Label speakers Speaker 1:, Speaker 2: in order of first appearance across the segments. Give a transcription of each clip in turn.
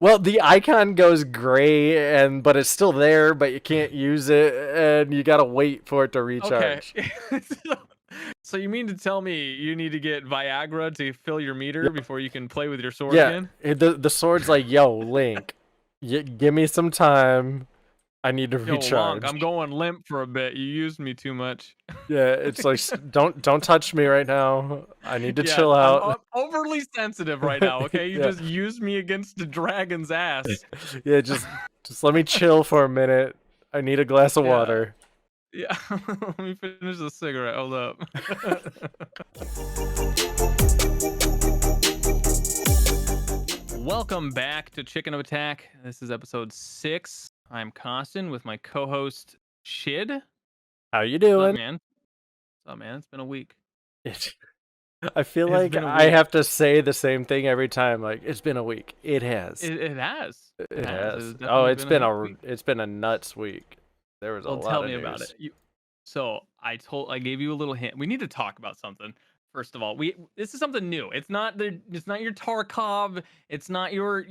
Speaker 1: Well, the icon goes gray, but it's still there, but you can't use it, and you gotta wait for it to
Speaker 2: Okay.
Speaker 1: recharge.
Speaker 2: so, so you mean to tell me you need to get Viagra to fill your meter
Speaker 1: Yep.
Speaker 2: before you can play with your sword
Speaker 1: Yeah,
Speaker 2: again?
Speaker 1: the sword's like, yo, Link, give me some time. I need to
Speaker 2: Yo, Lonk,
Speaker 1: recharge.
Speaker 2: I'm going limp for a bit. You used me too much.
Speaker 1: Yeah, it's like, don't touch me right now. I need to
Speaker 2: Yes,
Speaker 1: chill
Speaker 2: I'm
Speaker 1: out.
Speaker 2: overly sensitive right now, okay? You
Speaker 1: Yeah,
Speaker 2: just used me against the dragon's ass.
Speaker 1: yeah, just let me chill for a minute. I need a glass of
Speaker 2: Yeah.
Speaker 1: water.
Speaker 2: Yeah. Let me finish the cigarette. Hold up. Welcome back to Chicken of Attack. This is episode 6. I'm Koston with my co-host Shid. What's
Speaker 1: How you
Speaker 2: up,
Speaker 1: doing?
Speaker 2: man? What's up, man? It's been a week.
Speaker 1: I feel
Speaker 2: It's
Speaker 1: like
Speaker 2: been a
Speaker 1: I
Speaker 2: week.
Speaker 1: have to say the same thing every time. Like, it's been a week. It has.
Speaker 2: It has. It
Speaker 1: It
Speaker 2: has. It
Speaker 1: has.
Speaker 2: has
Speaker 1: Oh,
Speaker 2: definitely been a hectic week.
Speaker 1: it's been a nuts week. There was a
Speaker 2: Well,
Speaker 1: lot
Speaker 2: tell
Speaker 1: of
Speaker 2: me about it.
Speaker 1: news.
Speaker 2: So I gave you a little hint. We need to talk about something. First of all, this is something new. It's not your Tarkov. It's not your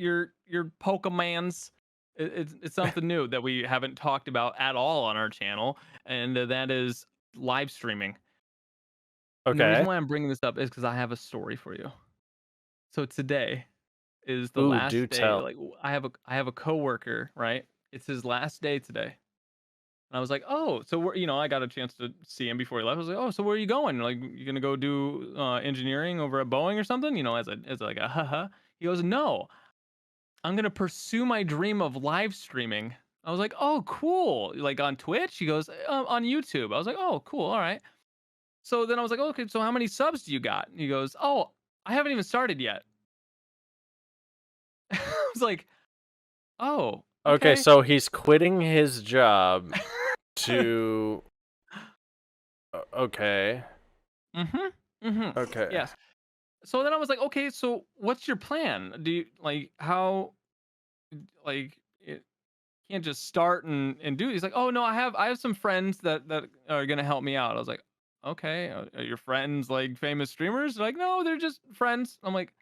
Speaker 2: Pokemans. It's something new that we haven't talked about at all on our channel, and that is live streaming. And the reason
Speaker 1: Okay.
Speaker 2: why I'm bringing this up is because I have a story for you. So today is the
Speaker 1: Ooh, do
Speaker 2: last day.
Speaker 1: tell.
Speaker 2: Like I have a coworker, right? It's his last day today. And I was like, "Oh, so we're I got a chance to see him before he left. I was like, "Oh, so where are you going? Like, you gonna go do engineering over at Boeing or something?" As like a haha. He goes, "No, I'm gonna pursue my dream of live streaming." I was like, "Oh, cool! Like on Twitch?" He goes, "On YouTube." I was like, "Oh, cool. All right." So then I was like, "Okay, so how many subs do you got?" And he goes, "Oh, I haven't even started yet." I was like, "Oh,
Speaker 1: Okay,
Speaker 2: okay."
Speaker 1: so he's quitting his job to. Okay.
Speaker 2: Mhm. Mhm.
Speaker 1: Okay.
Speaker 2: Yes. So then I was like, "Okay, so what's your plan? Do you like how like it can't just start and do." He's like, "Oh no, I have some friends that are gonna help me out." I was like, "Okay, are your friends like famous streamers?" They're like, "No, they're just friends." I'm like,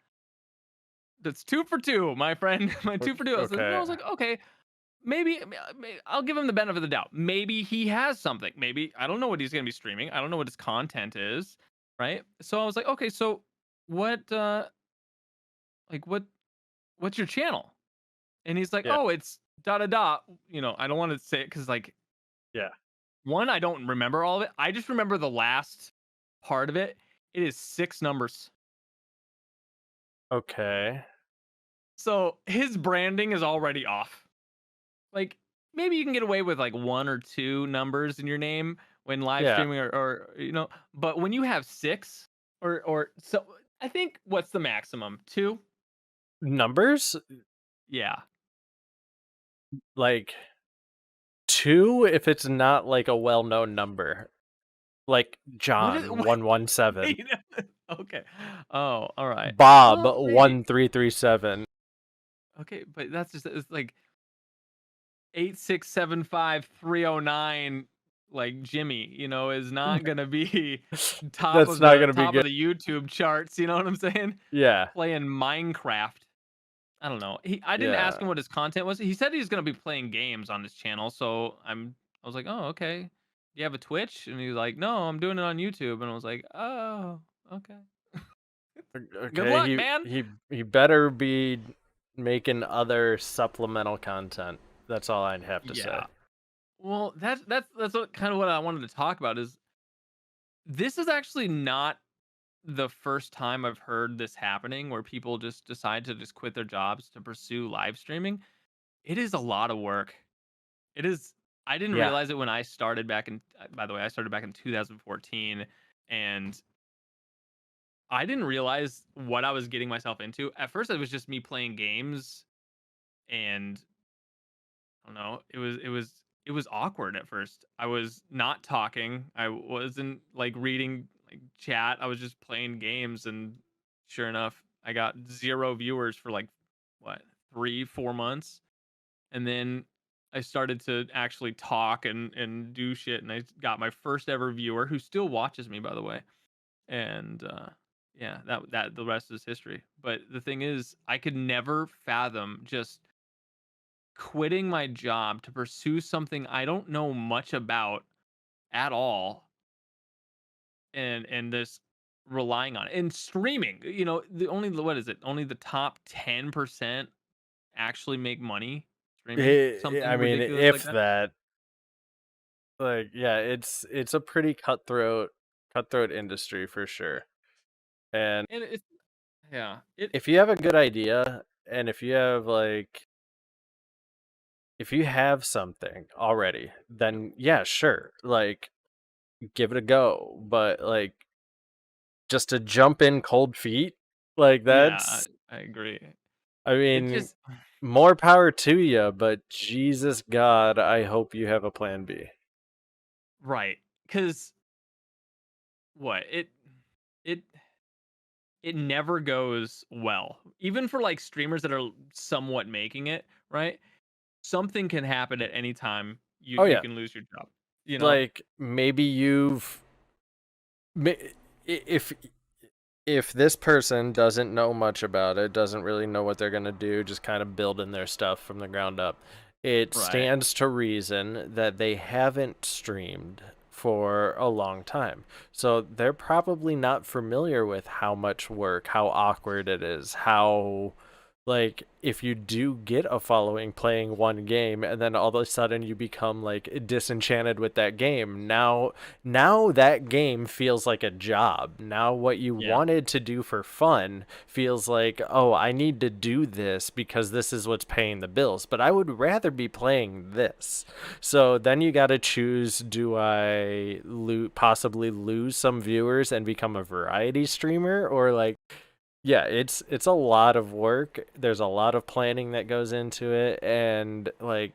Speaker 2: "That's two for two, my friend, my two for two." I was like, no, I
Speaker 1: Okay.
Speaker 2: was like, "Okay, I'll give him the benefit of the doubt. Maybe he has something. Maybe I don't know what he's gonna be streaming. I don't know what his content is, right?" So I was like, "Okay, so what like what's your channel?" And he's like,
Speaker 1: Yeah.
Speaker 2: "Oh, it's da da da." I don't want to say it because like
Speaker 1: Yeah.
Speaker 2: one, I don't remember all of it. I just remember the last part of it. It is 6 numbers.
Speaker 1: Okay.
Speaker 2: So his branding is already off. Like maybe you can get away with like 1 or 2 numbers in your name when live
Speaker 1: Yeah.
Speaker 2: streaming or but when you have six or so I think what's the maximum? Two?
Speaker 1: Numbers?
Speaker 2: Yeah.
Speaker 1: Like two if it's not like a well-known number. Like
Speaker 2: What is
Speaker 1: John
Speaker 2: what,
Speaker 1: 117.
Speaker 2: wait, okay. Oh, all right.
Speaker 1: Bob
Speaker 2: Well, maybe.
Speaker 1: 1337.
Speaker 2: Okay, but that's just it's like 8675309 like Jimmy, is not gonna be
Speaker 1: That's not gonna be
Speaker 2: top
Speaker 1: good.
Speaker 2: of the YouTube charts, you know what I'm saying?
Speaker 1: Yeah.
Speaker 2: Playing Minecraft. I don't know. I didn't ask
Speaker 1: Yeah.
Speaker 2: him what his content was. He said he's gonna be playing games on his channel, so I was like, "Oh, okay. Do you have a Twitch?" And he's like, "No, I'm doing it on YouTube." And I was like, "Oh, okay. Good
Speaker 1: Okay,
Speaker 2: luck, man."
Speaker 1: he better be making other supplemental content. That's all I'd have to say.
Speaker 2: Yeah. Well, that's what kind of what I wanted to talk about is this is actually not the first time I've heard this happening where people just decide to just quit their jobs to pursue live streaming. It is a lot of work. It is I didn't
Speaker 1: Yeah.
Speaker 2: realize it when I started back in by the way, I started back in 2014 and I didn't realize what I was getting myself into. At first it was just me playing games and I don't know, it was awkward at first. I was not talking. I wasn't like reading like chat. I was just playing games and sure enough, I got 0 viewers for like what, 3, 4 months. And then I started to actually talk and do shit and I got my first ever viewer who still watches me by the way. And yeah, that the rest is history. But the thing is, I could never fathom just quitting my job to pursue something I don't know much about at all, and just relying on it. And streaming, the only what is it? Only the top 10% actually make money streaming
Speaker 1: I
Speaker 2: something
Speaker 1: mean,
Speaker 2: ridiculous like
Speaker 1: if
Speaker 2: that.
Speaker 1: that, like, yeah, it's a pretty cutthroat industry for sure. And
Speaker 2: And it's yeah, it
Speaker 1: if you have a good idea, and if you have like, if you have something already, then yeah, sure, like, give it a go. But like, just to jump in cold feet, like
Speaker 2: yeah,
Speaker 1: that's,
Speaker 2: I agree.
Speaker 1: I
Speaker 2: It
Speaker 1: mean,
Speaker 2: just
Speaker 1: more power to you, but Jesus God, I hope you have a plan B.
Speaker 2: right, because what it it never goes well, even for like streamers that are somewhat making it right. Something can happen at any time. You
Speaker 1: Oh
Speaker 2: you
Speaker 1: yeah,
Speaker 2: can lose your job. You know.
Speaker 1: like maybe ma- if if this person doesn't know much about it, doesn't really know what they're going to do, just kind of building their stuff from the ground up, it
Speaker 2: Right.
Speaker 1: stands to reason that they haven't streamed for a long time. So they're probably not familiar with how much work, how awkward it is, how, like, if you do get a following playing one game and then all of a sudden you become like disenchanted with that game, now that game feels like a job. Now what you
Speaker 2: Yeah.
Speaker 1: wanted to do for fun feels like, oh, I need to do this because this is what's paying the bills, but I would rather be playing this. So then you got to choose, do I possibly lose some viewers and become a variety streamer, or like, yeah, it's a lot of work. There's a lot of planning that goes into it, and like,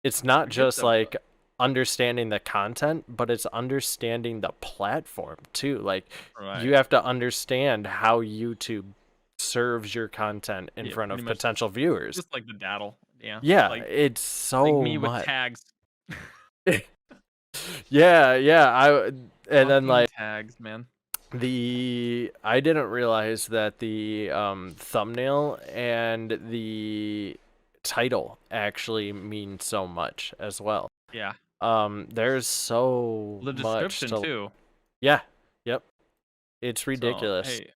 Speaker 1: it's not
Speaker 2: Forget
Speaker 1: just
Speaker 2: the
Speaker 1: like understanding the content, but it's understanding the platform too. Like, you
Speaker 2: right.
Speaker 1: have to understand how YouTube serves your content in
Speaker 2: Yeah,
Speaker 1: front
Speaker 2: pretty
Speaker 1: of
Speaker 2: much
Speaker 1: potential viewers.
Speaker 2: just like the daddle. Yeah.
Speaker 1: Yeah,
Speaker 2: Like
Speaker 1: it's
Speaker 2: like
Speaker 1: so
Speaker 2: me with
Speaker 1: much.
Speaker 2: tags.
Speaker 1: Yeah, yeah. And then
Speaker 2: Fucking
Speaker 1: like,
Speaker 2: tags, man.
Speaker 1: I didn't realize that the thumbnail and the title actually mean so much as well.
Speaker 2: Yeah.
Speaker 1: There's so
Speaker 2: The
Speaker 1: much
Speaker 2: description
Speaker 1: to,
Speaker 2: too.
Speaker 1: yeah, yep. It's
Speaker 2: So,
Speaker 1: ridiculous.
Speaker 2: hey,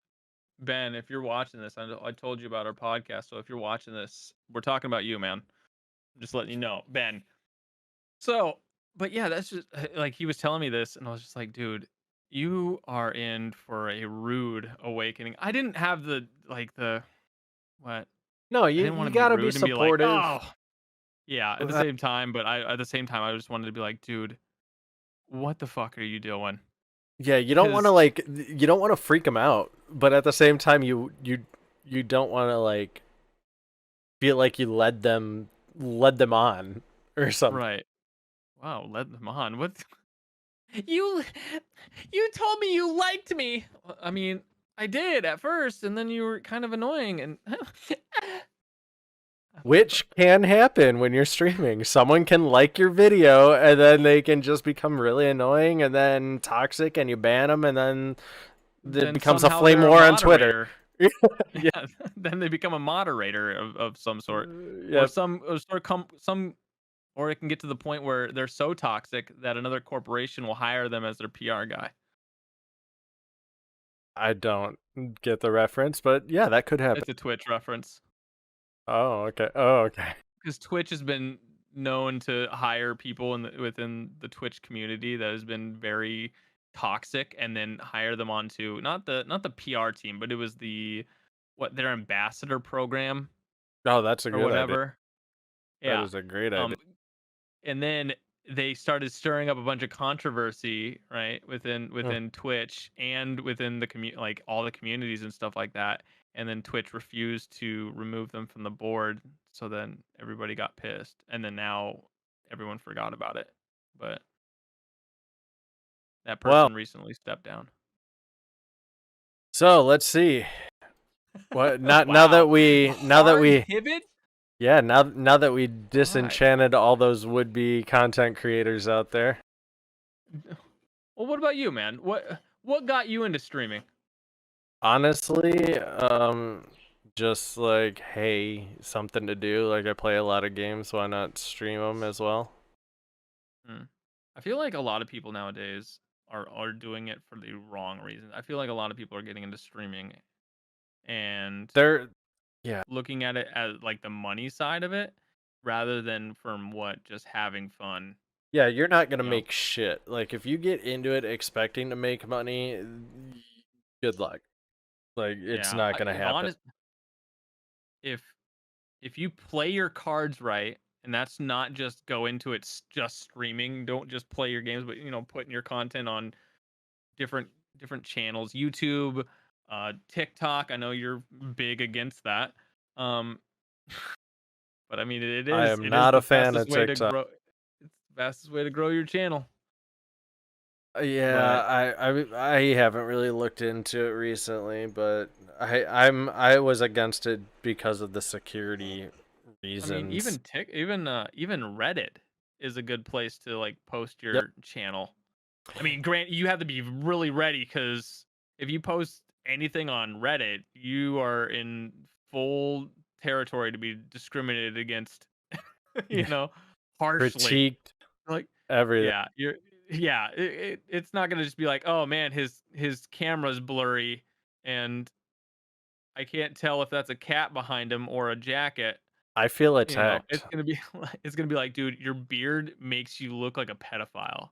Speaker 2: Ben, if you're watching this, I told you about our podcast. So if you're watching this, we're talking about you, man. Just letting you know, Ben. So, but yeah, that's just like he was telling me this, and I was just like, dude, you are in for a rude awakening. I didn't have the what?
Speaker 1: No,
Speaker 2: I
Speaker 1: you
Speaker 2: didn't want
Speaker 1: you
Speaker 2: to be
Speaker 1: gotta be
Speaker 2: rude and be like,
Speaker 1: supportive.
Speaker 2: oh, yeah. At the same time, but at the same time, I just wanted to be like, dude, what the fuck are you doing?
Speaker 1: Yeah, you don't want to
Speaker 2: Because
Speaker 1: like, you don't want to freak them out, but at the same time, you don't want to like feel like you led them on or something.
Speaker 2: right, wow, let them on. What you you told me you liked me. I mean, I did at first, and then you were kind of annoying, and
Speaker 1: Which can happen when you're streaming. Someone can like your video and then they can just become really annoying and then toxic, and you ban them, and then it
Speaker 2: then
Speaker 1: becomes a
Speaker 2: somehow
Speaker 1: flame
Speaker 2: they're a
Speaker 1: war on Twitter.
Speaker 2: moderator.
Speaker 1: Yeah.
Speaker 2: Yeah, then they become a moderator of some sort, or
Speaker 1: Yep.
Speaker 2: some, or it can get to the point where they're so toxic that another corporation will hire them as their PR guy.
Speaker 1: I don't get the reference, but yeah, that could happen.
Speaker 2: It's a Twitch reference
Speaker 1: Oh, okay. Oh, okay.
Speaker 2: because Twitch has been known to hire people within the Twitch community that has been very toxic, and then hire them onto not the PR team, but it was their ambassador program
Speaker 1: Oh, that's a
Speaker 2: or
Speaker 1: good idea.
Speaker 2: whatever.
Speaker 1: That
Speaker 2: Yeah.
Speaker 1: is a great idea.
Speaker 2: Um, and then they started stirring up a bunch of controversy, right,
Speaker 1: Mm.
Speaker 2: within Twitch and within the like all the communities and stuff like that. And then Twitch refused to remove them from the board, so then everybody got pissed, and then now everyone forgot about it. But that
Speaker 1: Well,
Speaker 2: person recently stepped down.
Speaker 1: so let's see. What, not
Speaker 2: Wow,
Speaker 1: now that
Speaker 2: hard
Speaker 1: we
Speaker 2: pivot.
Speaker 1: yeah, now that we
Speaker 2: All right.
Speaker 1: disenchanted all those would-be content creators out there.
Speaker 2: Well, what about you, man? What got you into streaming?
Speaker 1: Honestly, just like, hey, something to do. Like I play a lot of games, why not stream them as well?
Speaker 2: Hmm. I feel like a lot of people nowadays are doing it for the wrong reasons. I feel like a lot of people are getting into streaming and
Speaker 1: They're yeah.
Speaker 2: looking at it as like the money side of it rather than from what just having fun,
Speaker 1: Yeah, you're not gonna
Speaker 2: you know.
Speaker 1: make shit. Like if you get into it expecting to make money, good luck. Like it's
Speaker 2: Yeah,
Speaker 1: not gonna
Speaker 2: if
Speaker 1: happen.
Speaker 2: honest, if you play your cards right, and that's not just go into it just streaming. Don't just play your games, but putting your content on different channels, YouTube, TikTok. I know you're big against that, um, but I mean
Speaker 1: I am
Speaker 2: it is
Speaker 1: not
Speaker 2: the
Speaker 1: a fan
Speaker 2: fastest
Speaker 1: of
Speaker 2: way to
Speaker 1: TikTok.
Speaker 2: grow. It's the fastest way to grow your channel.
Speaker 1: Yeah,
Speaker 2: But
Speaker 1: I haven't really looked into it recently, but I was against it because of the security
Speaker 2: I mean,
Speaker 1: reasons.
Speaker 2: even Reddit is a good place to like post
Speaker 1: Yep.
Speaker 2: your channel. I mean, grant you have to be really ready because if you post anything on Reddit, you are in full territory to be discriminated against, you know, harshly.
Speaker 1: Critiqued
Speaker 2: Like,
Speaker 1: everything.
Speaker 2: yeah, it's not gonna just be like, oh man, his camera's blurry and I can't tell if that's a cat behind him or a jacket.
Speaker 1: I feel
Speaker 2: It's
Speaker 1: attacked.
Speaker 2: gonna be it's gonna be like, dude, your beard makes you look like a pedophile.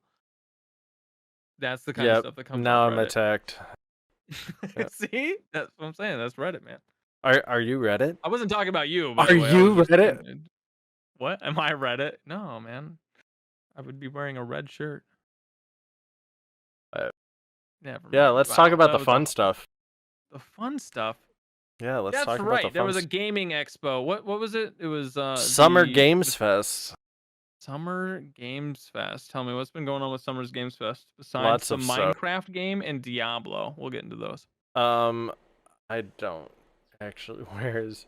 Speaker 2: That's the kind of
Speaker 1: Yep.
Speaker 2: stuff that comes off
Speaker 1: Now I'm
Speaker 2: Reddit.
Speaker 1: attacked. Yep.
Speaker 2: See? That's what I'm saying. That's Reddit, man.
Speaker 1: Are you Reddit?
Speaker 2: I wasn't talking about you, by
Speaker 1: Are
Speaker 2: the way. I was
Speaker 1: you
Speaker 2: just
Speaker 1: Reddit?
Speaker 2: what? Am I Reddit? No, man. I would be wearing a red shirt.
Speaker 1: Uh,
Speaker 2: Never
Speaker 1: yeah,
Speaker 2: mind.
Speaker 1: let's talk
Speaker 2: Wow,
Speaker 1: about
Speaker 2: that
Speaker 1: the
Speaker 2: was a
Speaker 1: fun stuff.
Speaker 2: the fun stuff.
Speaker 1: Yeah, let's
Speaker 2: That's
Speaker 1: talk about the
Speaker 2: right. There
Speaker 1: fun
Speaker 2: was a
Speaker 1: stuff.
Speaker 2: gaming expo. What was it? It was
Speaker 1: Summer
Speaker 2: the
Speaker 1: Games Fest.
Speaker 2: Summer Games Fest. Tell me what's been going on with Summer's Games Fest besides
Speaker 1: Lots
Speaker 2: the
Speaker 1: of stuff.
Speaker 2: Minecraft game and Diablo. We'll get into those.
Speaker 1: Um, I don't actually. Where's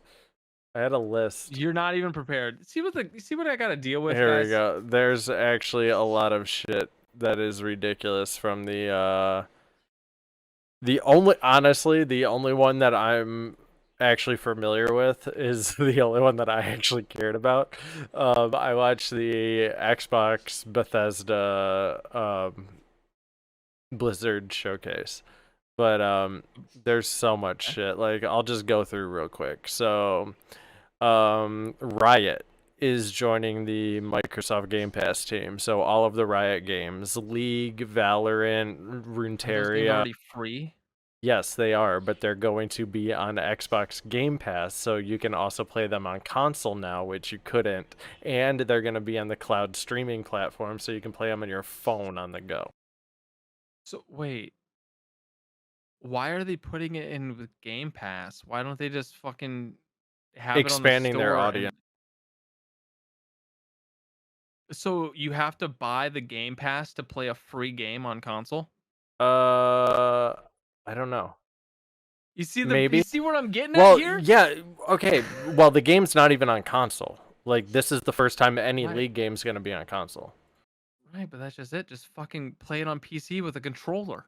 Speaker 1: I had a list.
Speaker 2: You're not even prepared. See what I got to deal with,
Speaker 1: Here we
Speaker 2: guys.
Speaker 1: go. There's actually a lot of shit that is ridiculous from the only honestly, the only one that I'm actually familiar with is the only one that I actually cared about. I watched the Xbox Bethesda Blizzard showcase. But there's so much
Speaker 2: Okay.
Speaker 1: shit. Like I'll just go through real quick. So Riot is joining the Microsoft Game Pass team. So all of the Riot games, League, Valorant,
Speaker 2: Are those games
Speaker 1: Runeterra,
Speaker 2: already free?
Speaker 1: yes, they are, but they're going to be on Xbox Game Pass, so you can also play them on console now, which you couldn't. And they're going to be on the cloud streaming platform, so you can play them on your phone on the go.
Speaker 2: So wait, why are they putting it in with Game Pass? Why don't they just fucking have it on the
Speaker 1: Expanding their
Speaker 2: store
Speaker 1: audience.
Speaker 2: and so you have to buy the Game Pass to play a free game on console?
Speaker 1: Uh, I don't know.
Speaker 2: You
Speaker 1: Maybe.
Speaker 2: see what I'm getting at
Speaker 1: Well,
Speaker 2: here?
Speaker 1: yeah, okay. Well, the game's not even on console. Like this is the first time any
Speaker 2: Right.
Speaker 1: League game's going to be on console.
Speaker 2: Right, but that's just it. Just fucking play it on PC with a controller.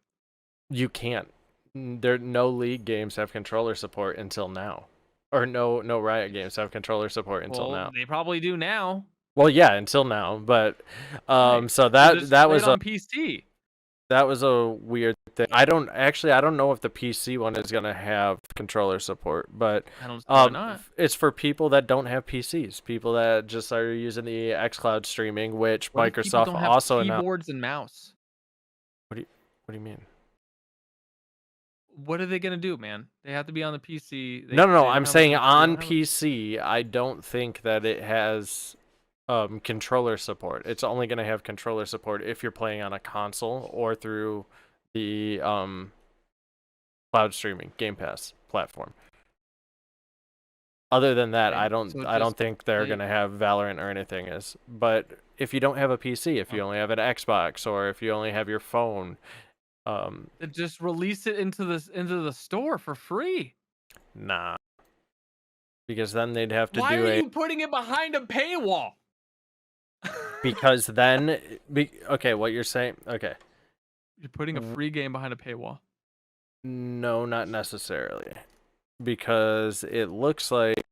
Speaker 1: You can't. There no League games have controller support until now. Or no Riot games have controller support until
Speaker 2: Well,
Speaker 1: now.
Speaker 2: they probably do now.
Speaker 1: Well, yeah, until now, but
Speaker 2: Right.
Speaker 1: so
Speaker 2: So
Speaker 1: that
Speaker 2: just play it on PC.
Speaker 1: that was a weird thing. I don't know if the PC one is going to have controller support, but
Speaker 2: I don't see why not.
Speaker 1: it's for people that don't have PCs, people that just are using the xCloud streaming, which
Speaker 2: What if people
Speaker 1: Microsoft
Speaker 2: don't have
Speaker 1: also announced.
Speaker 2: keyboards and mouse?
Speaker 1: What do you mean?
Speaker 2: What are they gonna do, man? They have to be on the PC.
Speaker 1: No.
Speaker 2: They don't
Speaker 1: I'm
Speaker 2: have a
Speaker 1: saying
Speaker 2: they
Speaker 1: on
Speaker 2: don't have a
Speaker 1: PC, I don't think that it has controller support. It's only going to have controller support if you're playing on a console or through the cloud streaming Game Pass platform. Other than that,
Speaker 2: okay. So
Speaker 1: I
Speaker 2: just
Speaker 1: don't think they're
Speaker 2: play
Speaker 1: gonna have Valorant or anything is. But if you don't have a PC, if you
Speaker 2: oh,
Speaker 1: only have an Xbox, or if you only have your phone,
Speaker 2: just release it into the store for free.
Speaker 1: nah, because then they'd have to
Speaker 2: Why
Speaker 1: do
Speaker 2: are
Speaker 1: a
Speaker 2: you putting it behind a paywall?
Speaker 1: because then okay, what you're saying, okay,
Speaker 2: You're putting a free game behind a paywall.
Speaker 1: No, not necessarily, because it looks like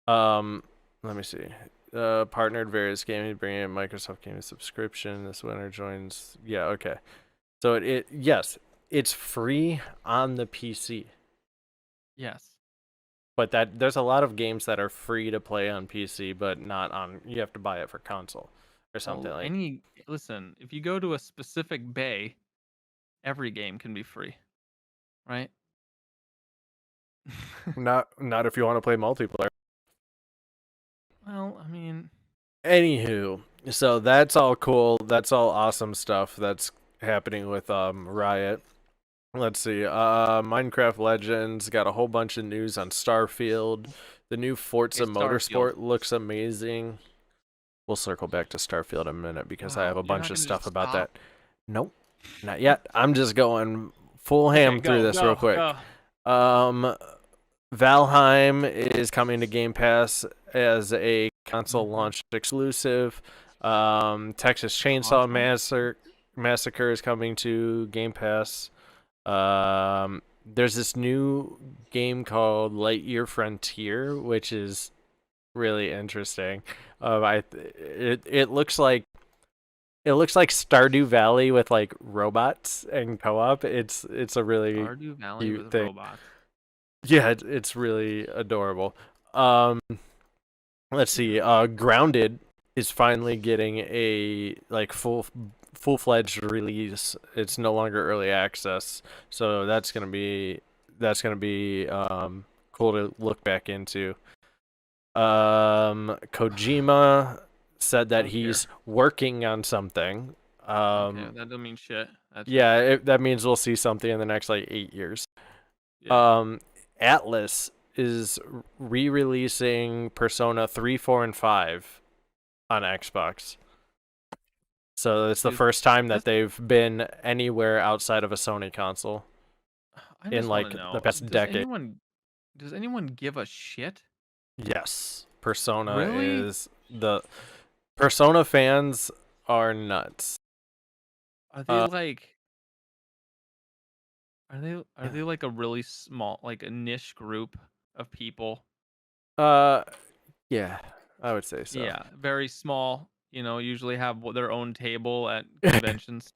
Speaker 1: um, let me see. Partnered various gaming, bringing in Microsoft Gaming subscription. This winter joins. Yeah, okay. So it yes, it's free on the PC,
Speaker 2: Yes.
Speaker 1: but that there's a lot of games that are free to play on PC, but not on. You have to buy it for console or something
Speaker 2: Well,
Speaker 1: like.
Speaker 2: listen, if you go to a specific bay, every game can be free, right?
Speaker 1: Not if you want to play multiplayer.
Speaker 2: Well, I mean,
Speaker 1: Anywho, so that's all cool. That's all awesome stuff that's happening with Riot. Let's see. Minecraft Legends got a whole bunch of news on Starfield. The new
Speaker 2: okay,
Speaker 1: Forza
Speaker 2: Starfield.
Speaker 1: Motorsport looks amazing. We'll circle back to Starfield in a minute because I have
Speaker 2: Wow,
Speaker 1: a
Speaker 2: you're
Speaker 1: bunch
Speaker 2: not
Speaker 1: of
Speaker 2: gonna
Speaker 1: stuff
Speaker 2: just
Speaker 1: about
Speaker 2: stop?
Speaker 1: that. Nope, not yet. I'm just going full
Speaker 2: Okay,
Speaker 1: ham through
Speaker 2: go,
Speaker 1: this real
Speaker 2: go,
Speaker 1: quick.
Speaker 2: go.
Speaker 1: Um, Valheim is coming to Game Pass as a console
Speaker 2: Mm-hmm.
Speaker 1: launch exclusive. Texas Chainsaw
Speaker 2: Console?
Speaker 1: Massacre is coming to Game Pass. There's this new game called Lightyear Frontier, which is really interesting. It looks like Stardew Valley with like robots and co-op. It's a really
Speaker 2: Stardew Valley
Speaker 1: cute
Speaker 2: with
Speaker 1: thing.
Speaker 2: robots.
Speaker 1: Yeah, it's really adorable. Let's see.
Speaker 2: Weird.
Speaker 1: Grounded is finally getting a like full-fledged release. It's no longer early access, so that's gonna be cool to look back into. Kojima said
Speaker 2: I
Speaker 1: that
Speaker 2: don't care.
Speaker 1: he's working on something.
Speaker 2: Okay,
Speaker 1: Um,
Speaker 2: that doesn't mean shit. That's just
Speaker 1: yeah, that means we'll see something in the next like 8 years.
Speaker 2: yeah.
Speaker 1: Um, Atlas is re-releasing Persona 3, 4, and 5 on Xbox. So it's the
Speaker 2: Is
Speaker 1: first time that
Speaker 2: this?
Speaker 1: they've been anywhere outside of a Sony console
Speaker 2: I
Speaker 1: in
Speaker 2: just want to
Speaker 1: like the
Speaker 2: know.
Speaker 1: past decade.
Speaker 2: Does anyone give a shit?
Speaker 1: Yes, Persona
Speaker 2: Really?
Speaker 1: is the Persona fans are nuts.
Speaker 2: Are they
Speaker 1: Uh,
Speaker 2: like? Are they like a really small, like a niche group of people?
Speaker 1: uh, yeah, I would say so.
Speaker 2: Yeah, very small. Usually have their own table at conventions.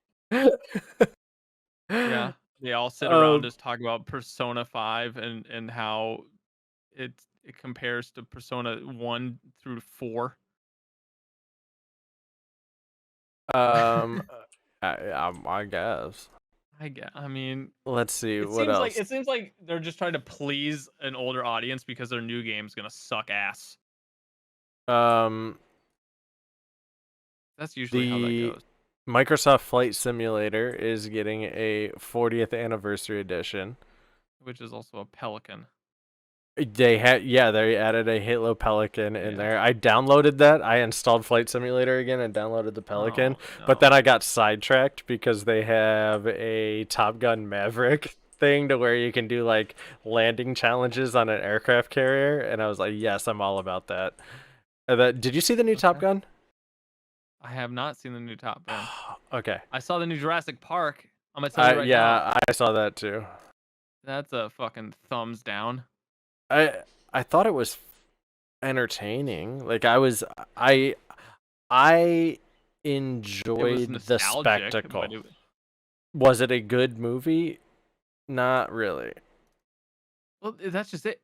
Speaker 2: Yeah, they all sit around
Speaker 1: um,
Speaker 2: just talk about Persona 5 and how it compares to Persona 1 through 4.
Speaker 1: um, I guess.
Speaker 2: I mean,
Speaker 1: Let's see
Speaker 2: it
Speaker 1: what
Speaker 2: seems like
Speaker 1: else.
Speaker 2: it seems like they're just trying to please an older audience because their new game's gonna suck ass.
Speaker 1: Um,
Speaker 2: That's usually how that
Speaker 1: the
Speaker 2: goes.
Speaker 1: Microsoft Flight Simulator is getting a 40th anniversary edition.
Speaker 2: Which is also a pelican.
Speaker 1: They added a Halo Pelican in
Speaker 2: Yeah.
Speaker 1: there. I downloaded that. I installed Flight Simulator again and downloaded the Pelican,
Speaker 2: Oh
Speaker 1: but then
Speaker 2: no.
Speaker 1: I got sidetracked because they have a Top Gun Maverick thing to where you can do like landing challenges on an aircraft carrier, and I was like, yes, I'm all about that. Did you see the new Top
Speaker 2: Okay.
Speaker 1: Gun?
Speaker 2: I have not seen the new Top Gun.
Speaker 1: Okay.
Speaker 2: I saw the new Jurassic Park. I'm gonna tell you right now.
Speaker 1: Yeah, I saw that too.
Speaker 2: That's a fucking thumbs down.
Speaker 1: I I thought it was entertaining. I I
Speaker 2: It was
Speaker 1: enjoyed the
Speaker 2: nostalgic, but
Speaker 1: spectacle. Was it a good movie? Not really.
Speaker 2: that's just it.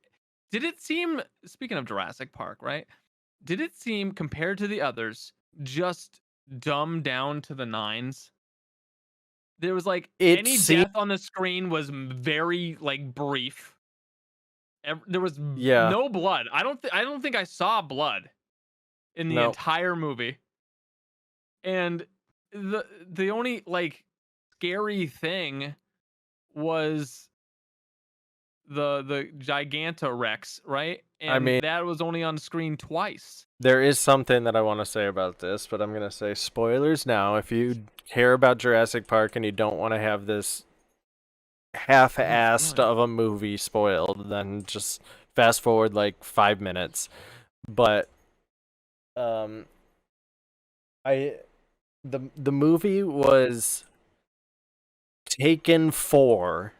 Speaker 2: Did it seem, speaking of Jurassic Park, right? Did it seem compared to the others just dumbed down to the nines? There was like
Speaker 1: It
Speaker 2: any
Speaker 1: seemed
Speaker 2: death on the screen was very like brief. There was
Speaker 1: yeah,
Speaker 2: no blood. I don't think I saw blood in the
Speaker 1: no.
Speaker 2: entire movie. And the only like scary thing was the Gigantorex, right?
Speaker 1: I
Speaker 2: And
Speaker 1: mean,
Speaker 2: that was only on screen twice.
Speaker 1: there is something that I want to say about this, but I'm going to say spoilers now. If you care about Jurassic Park and you don't want to have this
Speaker 2: Don't
Speaker 1: half-assed
Speaker 2: spoil it.
Speaker 1: of a movie spoiled, then just fast forward like 5 minutes. But um I the movie was Taken 4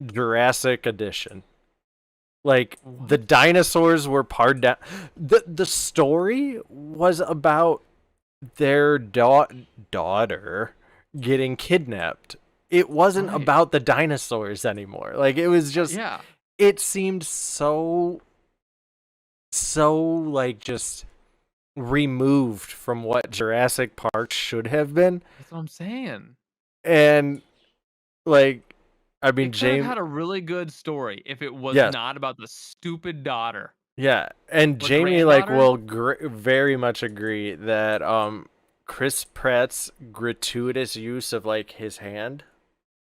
Speaker 1: Jurassic Edition. Like the
Speaker 2: What?
Speaker 1: dinosaurs were pared down. The story was about their daughter getting kidnapped. It wasn't
Speaker 2: Right.
Speaker 1: about the dinosaurs anymore. Like it was just
Speaker 2: Yeah.
Speaker 1: it seemed so like just removed from what Jurassic Park should have been.
Speaker 2: That's what I'm saying.
Speaker 1: And like I mean
Speaker 2: It could have
Speaker 1: James
Speaker 2: had a really good story if it was
Speaker 1: yes.
Speaker 2: not about the stupid daughter
Speaker 1: Yeah, and
Speaker 2: or
Speaker 1: Jamie like
Speaker 2: granddaughter.
Speaker 1: will very much agree that Chris Pratt's gratuitous use of like his hand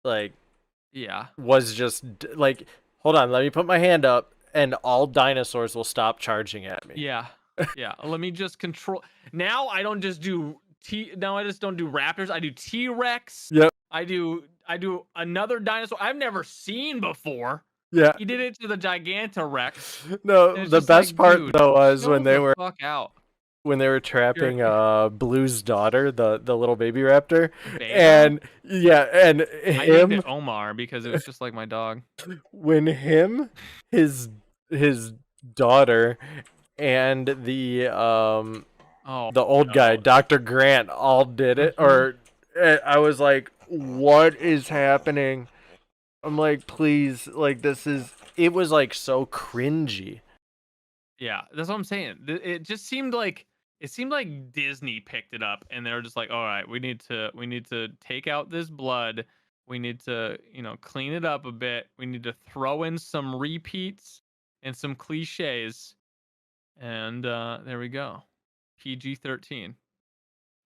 Speaker 1: like
Speaker 2: Yeah.
Speaker 1: was just like hold on, let me put my hand up and all dinosaurs will stop charging at me.
Speaker 2: Yeah. Yeah. Let me just control. Now I don't just do Now I just don't do raptors. I do T-Rex.
Speaker 1: Yep.
Speaker 2: I do another dinosaur I've never seen before.
Speaker 1: Yeah.
Speaker 2: He did it to the Gigantamax. And
Speaker 1: No,
Speaker 2: it's
Speaker 1: the
Speaker 2: just
Speaker 1: best
Speaker 2: like,
Speaker 1: part
Speaker 2: dude,
Speaker 1: though was
Speaker 2: chill the fuck out.
Speaker 1: when they were
Speaker 2: You're
Speaker 1: trapping Blue's daughter, the little baby raptor.
Speaker 2: Beta.
Speaker 1: And yeah, and
Speaker 2: I named
Speaker 1: him
Speaker 2: it Omar because it was just like my dog.
Speaker 1: when his daughter and
Speaker 2: Oh
Speaker 1: the old guy,
Speaker 2: no.
Speaker 1: Dr. Grant, all did it or I was like, what is happening? I'm like, please, like it was like so cringy.
Speaker 2: Yeah, that's what I'm saying. It just seemed like Disney picked it up and they were just like, "All right, we need to take out this blood. We need to, clean it up a bit. We need to throw in some repeats and some cliches." And there we go. PG-13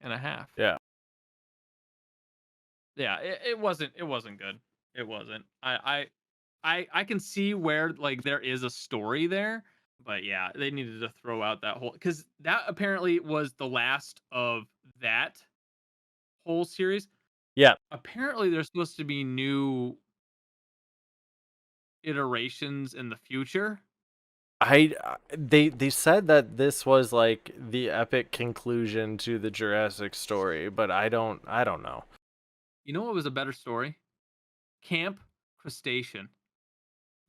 Speaker 2: and a half.
Speaker 1: Yeah.
Speaker 2: Yeah, it wasn't good. It wasn't. I can see where like there is a story there, but yeah, they needed to throw out that whole because that apparently was the last of that whole series.
Speaker 1: Yeah.
Speaker 2: Apparently, there's supposed to be new iterations in the future.
Speaker 1: They said that this was like the epic conclusion to the Jurassic story, but I don't know.
Speaker 2: You know what was a better story? Camp Crustacean.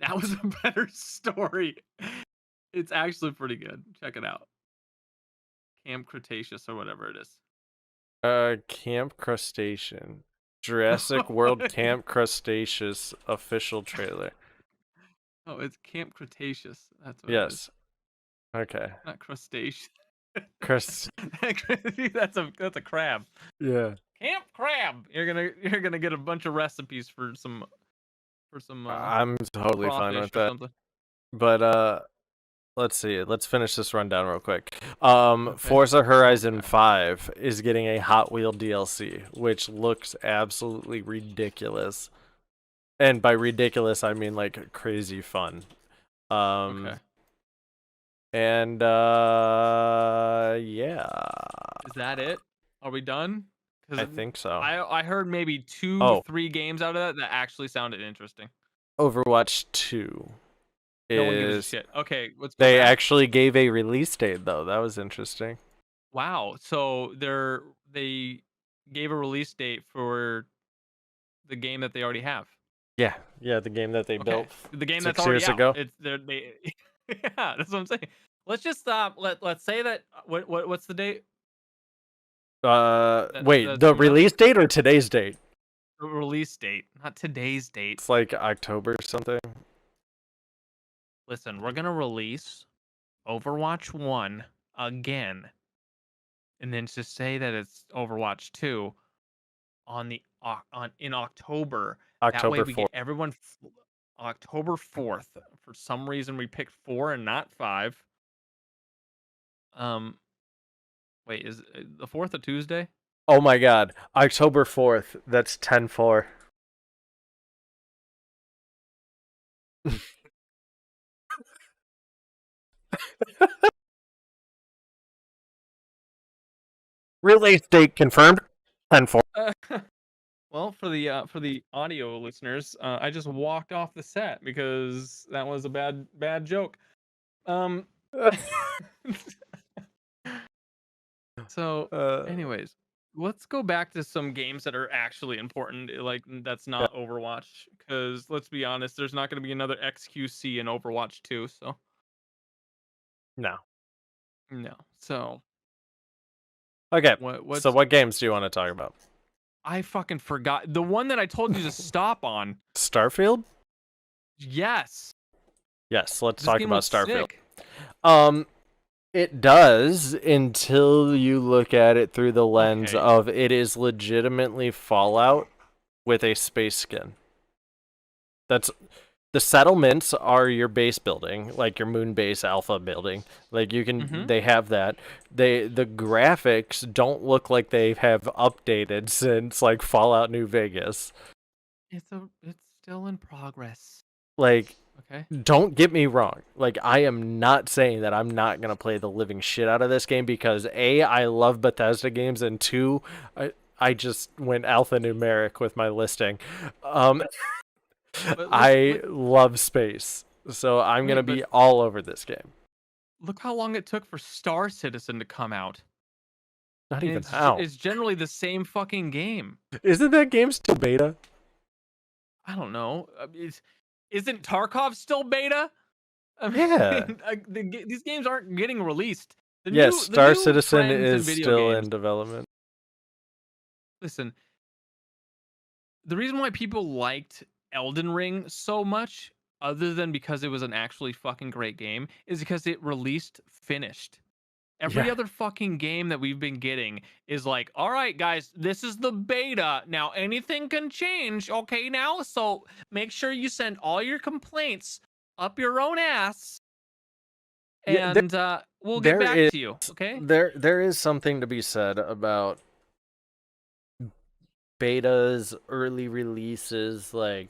Speaker 2: That was a better story. It's actually pretty good. Check it out. Camp Cretaceous or whatever it is.
Speaker 1: Camp Crustacean. Jurassic World Camp Crustaceous official trailer.
Speaker 2: Oh, it's Camp Cretaceous. That's what it is.
Speaker 1: Yes. Okay.
Speaker 2: Not crustacean.
Speaker 1: Crust
Speaker 2: That's a crab.
Speaker 1: Yeah.
Speaker 2: Camp crab. You're gonna get a bunch of recipes for some
Speaker 1: I'm totally fine
Speaker 2: crawfish
Speaker 1: with
Speaker 2: or
Speaker 1: that.
Speaker 2: something.
Speaker 1: But let's see. Let's finish this rundown real quick.
Speaker 2: Okay.
Speaker 1: Forza Horizon
Speaker 2: Okay.
Speaker 1: 5 is getting a Hot Wheel DLC, which looks absolutely ridiculous. And by ridiculous, I mean like crazy fun.
Speaker 2: Okay.
Speaker 1: And yeah,
Speaker 2: Is that it? Are we done?
Speaker 1: I
Speaker 2: Because
Speaker 1: think so.
Speaker 2: I heard maybe
Speaker 1: Oh,
Speaker 2: 3 games out of that actually sounded interesting.
Speaker 1: Overwatch 2
Speaker 2: No one gives a
Speaker 1: is
Speaker 2: shit. Okay, let's go
Speaker 1: they
Speaker 2: back.
Speaker 1: actually gave a release date though. That was interesting.
Speaker 2: Wow. So they gave a release date for the game that they already have.
Speaker 1: Yeah, yeah, the game that they
Speaker 2: Okay.
Speaker 1: built
Speaker 2: The game that's
Speaker 1: 6
Speaker 2: already
Speaker 1: years
Speaker 2: out.
Speaker 1: ago.
Speaker 2: It's they Yeah, that's what I'm saying. Let's just stop. Let's say that what's the date
Speaker 1: Wait,
Speaker 2: that's
Speaker 1: the
Speaker 2: coming out?
Speaker 1: release date or today's date?
Speaker 2: The release date, not today's date.
Speaker 1: It's like October something.
Speaker 2: Listen, we're going to release Overwatch 1 again and then just say that it's Overwatch 2 on the on in October. That way
Speaker 1: October
Speaker 2: we get
Speaker 1: 4th.
Speaker 2: everyone October 4th. For some reason we picked 4 and not 5. Um Wait, is the 4th a Tuesday?
Speaker 1: Oh my god, October 4th. That's 10/4. Release date confirmed. 10/4.
Speaker 2: Well, for the audio listeners, I just walked off the set because that was a bad joke. So,
Speaker 1: uh,
Speaker 2: anyways, let's go back to some games that are actually important, like that's not Overwatch. Because let's be honest, there's not going to be another XQC in Overwatch 2. So
Speaker 1: No.
Speaker 2: no. So
Speaker 1: Okay. So
Speaker 2: what's
Speaker 1: what games do you want to talk about?
Speaker 2: I fucking forgot the one that I told you to stop on.
Speaker 1: Starfield?
Speaker 2: Yes,
Speaker 1: Yes, let's
Speaker 2: this
Speaker 1: talk
Speaker 2: game
Speaker 1: about
Speaker 2: looks
Speaker 1: Starfield.
Speaker 2: sick.
Speaker 1: Um, it does until you look at it through the lens
Speaker 2: Okay,
Speaker 1: of it is legitimately Fallout with a space skin. That's the settlements are your base building, like your moon base alpha building. Like you can
Speaker 2: mm-hmm.
Speaker 1: they have that. The graphics don't look like they have updated since like Fallout New Vegas.
Speaker 2: It's still in progress.
Speaker 1: Like
Speaker 2: Okay.
Speaker 1: don't get me wrong. Like I am not saying that I'm not going to play the living shit out of this game because A, I love Bethesda games, and two, I just went alphanumeric with my listing. Um
Speaker 2: But
Speaker 1: I love space. So I'm going to
Speaker 2: right, but
Speaker 1: be all over this game.
Speaker 2: look how long it took for Star Citizen to come out,
Speaker 1: Not
Speaker 2: and
Speaker 1: even how.
Speaker 2: it's generally the same fucking game.
Speaker 1: Isn't that game still beta?
Speaker 2: I don't know. Isn't Tarkov still beta? I
Speaker 1: Yeah.
Speaker 2: mean, these games aren't getting released.
Speaker 1: Yes,
Speaker 2: The
Speaker 1: Star
Speaker 2: new
Speaker 1: Citizen
Speaker 2: trends in
Speaker 1: is
Speaker 2: video
Speaker 1: still
Speaker 2: games.
Speaker 1: in development.
Speaker 2: Listen, the reason why people liked Elden Ring so much, other than because it was an actually fucking great game, is because it released finished. Every
Speaker 1: Yeah.
Speaker 2: other fucking game that we've been getting is like, all right, guys, this is the beta. Now anything can change, okay? Now, so make sure you send all your complaints up your own ass,
Speaker 1: Yeah,
Speaker 2: and we'll get back to you, okay?
Speaker 1: there is something to be said about betas, early releases, like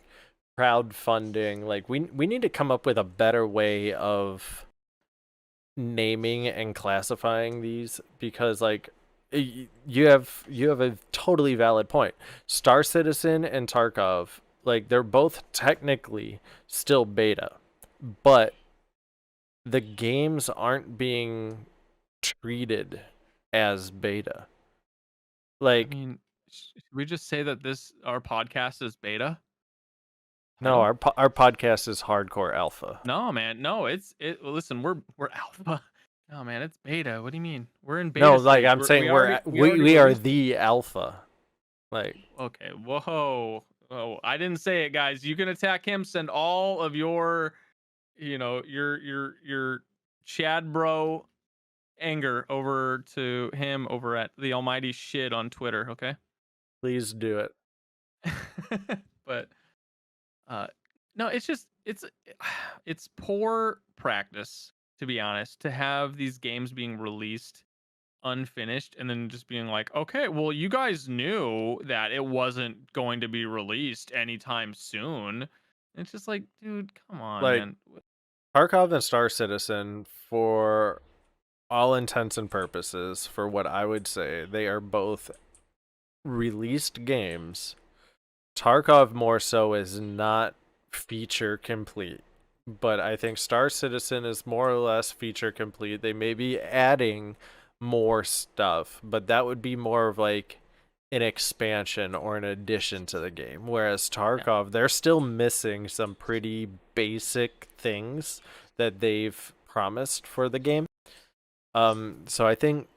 Speaker 1: crowdfunding. Like we need to come up with a better way of naming and classifying these because like you have a totally valid point. Star Citizen and Tarkov, like they're both technically still beta, but the games aren't being treated as beta.
Speaker 2: I
Speaker 1: Like
Speaker 2: mean, should we just say that this our podcast is beta?
Speaker 1: no,
Speaker 2: Title?
Speaker 1: our podcast is hardcore alpha.
Speaker 2: No, man. No, listen, we're alpha. No, man, it's beta. What do you mean? We're in
Speaker 1: No,
Speaker 2: beta
Speaker 1: like
Speaker 2: stage.
Speaker 1: I'm saying
Speaker 2: We already
Speaker 1: we are
Speaker 2: released it.
Speaker 1: the alpha. Like
Speaker 2: Okay. Whoa. Oh, I didn't say it, guys. You can attack him. Send all of your, your Chad bro anger over to him over at TheAlmightyShid on Twitter. Okay.
Speaker 1: please do it.
Speaker 2: But uh, no, it's just it's poor practice, to be honest, to have these games being released unfinished and then just being like, okay, well, you guys knew that it wasn't going to be released anytime soon. It's just like, dude, come on,
Speaker 1: Like
Speaker 2: man.
Speaker 1: Tarkov and Star Citizen, for all intents and purposes, for what I would say, they are both released games. Tarkov more so is not feature complete, but I think Star Citizen is more or less feature complete. They may be adding more stuff, but that would be more of like an expansion or an addition to the game. Whereas
Speaker 2: Yeah,
Speaker 1: Tarkov, they're still missing some pretty basic things that they've promised for the game. So I think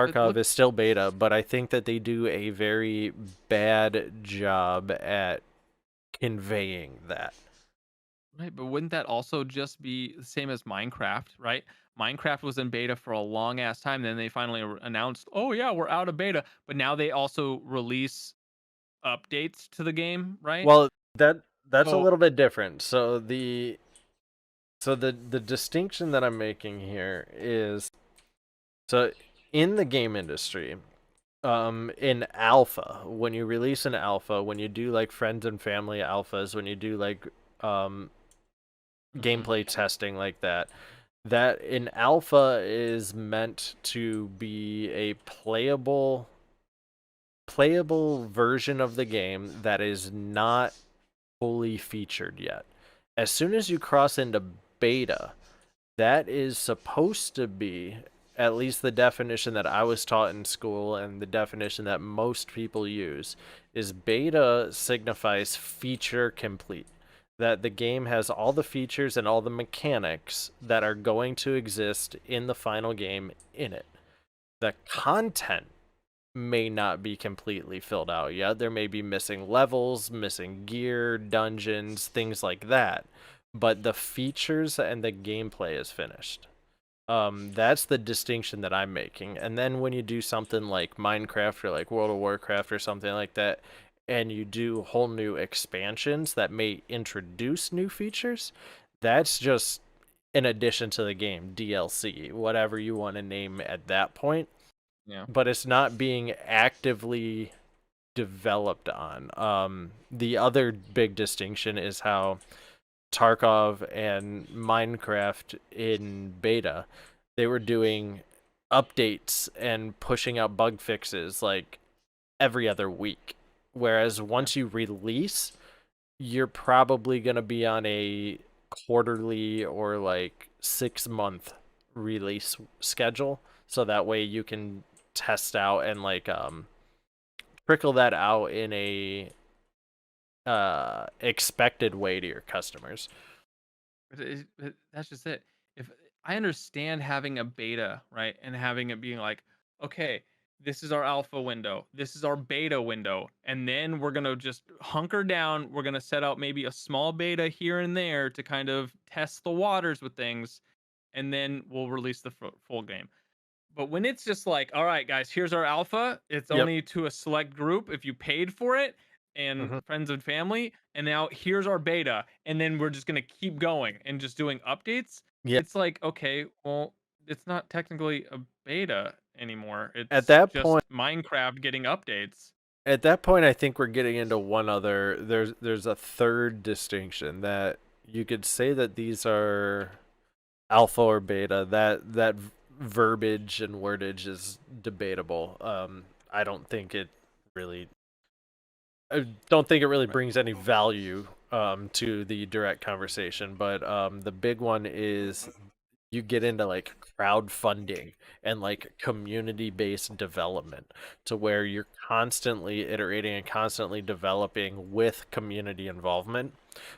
Speaker 2: but
Speaker 1: Tarkov
Speaker 2: look,
Speaker 1: is still beta, but I think that they do a very bad job at conveying that.
Speaker 2: right, but wouldn't that also just be the same as Minecraft, right? Minecraft was in beta for a long ass time, then they finally announced, "Oh yeah, we're out of beta," but now they also release updates to the game, right?
Speaker 1: Well, that's a
Speaker 2: So,
Speaker 1: little bit different. So the distinction that I'm making here is so in the game industry, in alpha, when you release an alpha, when you do like friends and family alphas, when you do like
Speaker 2: mhm,
Speaker 1: gameplay testing like that, that an alpha is meant to be a playable version of the game that is not fully featured yet. As soon as you cross into beta, that is supposed to be at least the definition that I was taught in school and the definition that most people use, is beta signifies feature complete. That the game has all the features and all the mechanics that are going to exist in the final game in it. The content may not be completely filled out yet. There may be missing levels, missing gear, dungeons, things like that. But the features and the gameplay is finished. That's the distinction that I'm making. And then when you do something like Minecraft or like World of Warcraft or something like that, and you do whole new expansions that may introduce new features, that's just in addition to the game, DLC, whatever you want to name at that point.
Speaker 2: Yeah.
Speaker 1: But it's not being actively developed on. The other big distinction is how Tarkov and Minecraft in beta, they were doing updates and pushing out bug fixes like every other week. Whereas
Speaker 2: Yeah.
Speaker 1: once you release, you're probably going to be on a quarterly or like 6 month release schedule. So that way you can test out and like trickle that out in a expected way to your customers.
Speaker 2: That's just it. If I understand having a beta, right, and having it being like, okay, this is our alpha window, this is our beta window, and then we're gonna just hunker down. We're gonna set out maybe a small beta here and there to kind of test the waters with things, and then we'll release the full game. But when it's just like, all right, guys, here's our alpha. It's
Speaker 1: Yep.
Speaker 2: only to a select group if you paid for it and
Speaker 1: Mm-hmm.
Speaker 2: friends and family. And now here's our beta. And then we're just going to keep going and just doing updates.
Speaker 1: Yeah.
Speaker 2: It's like, okay, well, it's not technically a beta anymore.
Speaker 1: At
Speaker 2: It's
Speaker 1: that
Speaker 2: just
Speaker 1: point,
Speaker 2: Minecraft getting updates.
Speaker 1: I think we're getting into one other. There's a third distinction that you could say that these are alpha or beta. That verbiage and wordage is debatable. I don't think it really. I don't think it really
Speaker 2: Right.
Speaker 1: brings any value to the direct conversation. But the big one is you get into like crowdfunding and like community based development to where you're constantly iterating and constantly developing with community involvement,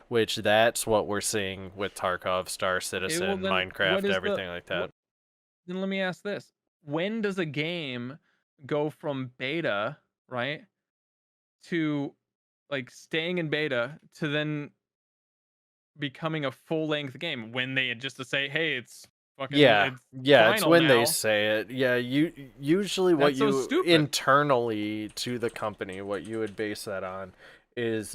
Speaker 1: which that's what we're seeing with Tarkov, Star
Speaker 2: Okay, well
Speaker 1: Citizen,
Speaker 2: then what
Speaker 1: Minecraft,
Speaker 2: is the
Speaker 1: everything like that.
Speaker 2: what then let me ask this. When does a game go from beta, right, to like staying in beta to then becoming a full length game when they just to say, hey, it's fucking
Speaker 1: Yeah,
Speaker 2: it's
Speaker 1: yeah, it's
Speaker 2: final
Speaker 1: when they
Speaker 2: now.
Speaker 1: say it. Yeah, you usually what
Speaker 2: That's so
Speaker 1: you
Speaker 2: stupid.
Speaker 1: internally to the company, what you would base that on is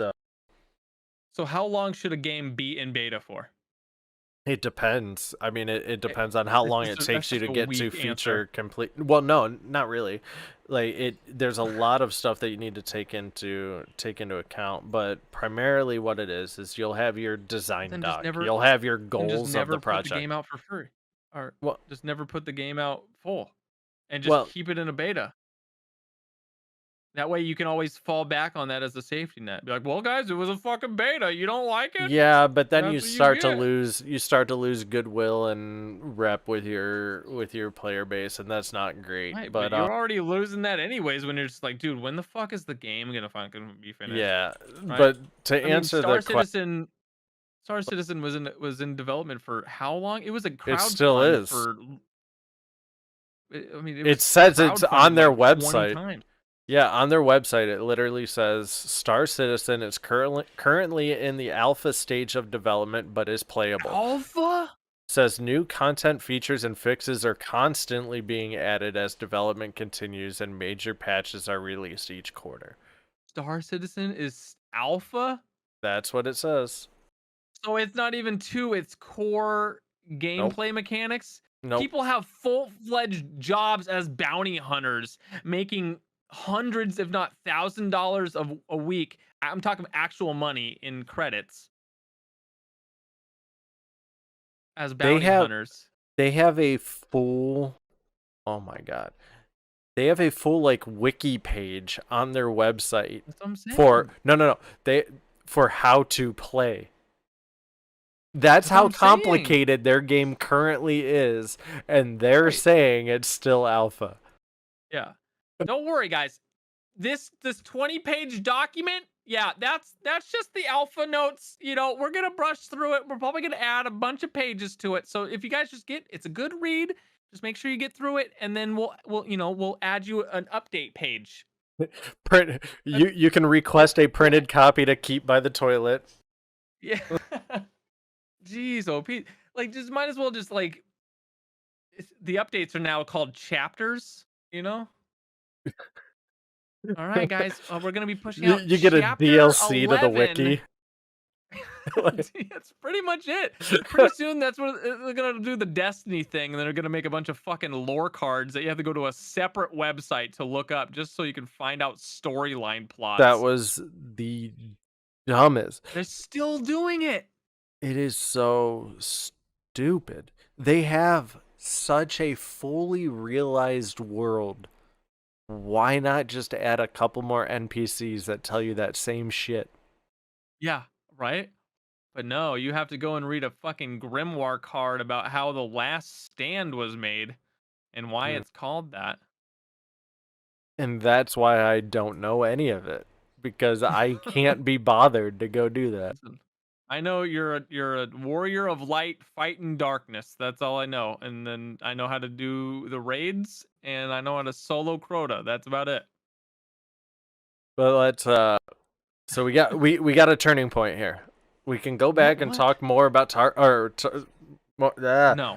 Speaker 2: So how long should a game be in beta for?
Speaker 1: it depends. I mean, it
Speaker 2: Eh,
Speaker 1: depends on how long it
Speaker 2: that's
Speaker 1: takes you
Speaker 2: just
Speaker 1: to
Speaker 2: a
Speaker 1: get to
Speaker 2: weak answer.
Speaker 1: feature complete. Well, no, not really. Like it, there's a lot of stuff that you need to take into account. But primarily, what it is you'll have your design
Speaker 2: Then just
Speaker 1: doc.
Speaker 2: never
Speaker 1: You'll have your
Speaker 2: then just
Speaker 1: goals of the
Speaker 2: never put the
Speaker 1: project.
Speaker 2: game out for free. Or
Speaker 1: Well,
Speaker 2: just never put the game out full and just
Speaker 1: well,
Speaker 2: keep it in a beta. That way you can always fall back on that as a safety net. Be like, well, guys, it was a fucking beta. You don't like it?
Speaker 1: yeah, but then
Speaker 2: That's
Speaker 1: you
Speaker 2: what you
Speaker 1: start to
Speaker 2: get.
Speaker 1: lose goodwill and rep with your player base, and that's not great.
Speaker 2: Right, but
Speaker 1: But
Speaker 2: you're already losing that anyways when you're just like, dude, when the fuck is the game gonna fucking be finished?
Speaker 1: yeah,
Speaker 2: Right?
Speaker 1: but to
Speaker 2: I mean,
Speaker 1: answer the question,
Speaker 2: Star Citizen was in development for how long? It was a
Speaker 1: it still
Speaker 2: crowdfund
Speaker 1: is.
Speaker 2: for I mean, it
Speaker 1: It
Speaker 2: was
Speaker 1: says it's on
Speaker 2: crowdfunded
Speaker 1: their
Speaker 2: like 20
Speaker 1: website.
Speaker 2: times.
Speaker 1: Yeah, on their website, it literally says Star Citizen is currently in the alpha stage of development, but is playable.
Speaker 2: Alpha?
Speaker 1: Says new content, features, and fixes are constantly being added as development continues, and major patches are released each quarter.
Speaker 2: Star Citizen is alpha?
Speaker 1: That's what it says.
Speaker 2: So it's not even two, it's core
Speaker 1: Nope.
Speaker 2: gameplay mechanics.
Speaker 1: Nope.
Speaker 2: People have full-fledged jobs as bounty hunters, making hundreds, if not $1,000 of a week. I'm talking actual money in credits as
Speaker 1: They
Speaker 2: bounty
Speaker 1: have
Speaker 2: hunters.
Speaker 1: they have a full. Oh my god. They have a full like wiki page on their website
Speaker 2: That's what I'm
Speaker 1: for
Speaker 2: saying.
Speaker 1: no, they for how to play. That's
Speaker 2: That's what
Speaker 1: how
Speaker 2: I'm saying.
Speaker 1: complicated their game currently is, and they're
Speaker 2: Right.
Speaker 1: saying it's still alpha.
Speaker 2: Yeah. Don't worry, guys. This 20-page document, yeah, that's just the alpha notes. You know, we're gonna brush through it. We're probably gonna add a bunch of pages to it. So if you guys just it's a good read. Just make sure you get through it, and then we'll add you an update page.
Speaker 1: Print you can request a printed copy to keep by the toilet.
Speaker 2: Yeah. Jeez, OP. Like, just might as well just like the updates are now called chapters. You know. All right, guys, we're gonna be pushing out
Speaker 1: You get a
Speaker 2: chapter
Speaker 1: DLC to the
Speaker 2: 11.
Speaker 1: wiki. Like,
Speaker 2: That's pretty much it. Pretty soon, that's what they're gonna do, the Destiny thing, and then they're gonna make a bunch of fucking lore cards that you have to go to a separate website to look up just so you can find out storyline
Speaker 1: that
Speaker 2: plots.
Speaker 1: was the dumbest.
Speaker 2: They're still doing it.
Speaker 1: It is so stupid. They have such a fully realized world. Why not just add a couple more NPCs that tell you that same shit?
Speaker 2: Yeah, right. But no, you have to go and read a fucking grimoire card about how the Last Stand was made and why
Speaker 1: Mm.
Speaker 2: it's called that.
Speaker 1: And that's why I don't know any of it, because I can't be bothered to go do that.
Speaker 2: Listen, I know you're a warrior of light fighting darkness. That's all I know. And then I know how to do the raids and I know how to solo Crota. That's about it.
Speaker 1: But let's so we got a turning point here. We can go back and
Speaker 2: What?
Speaker 1: talk more about
Speaker 2: No,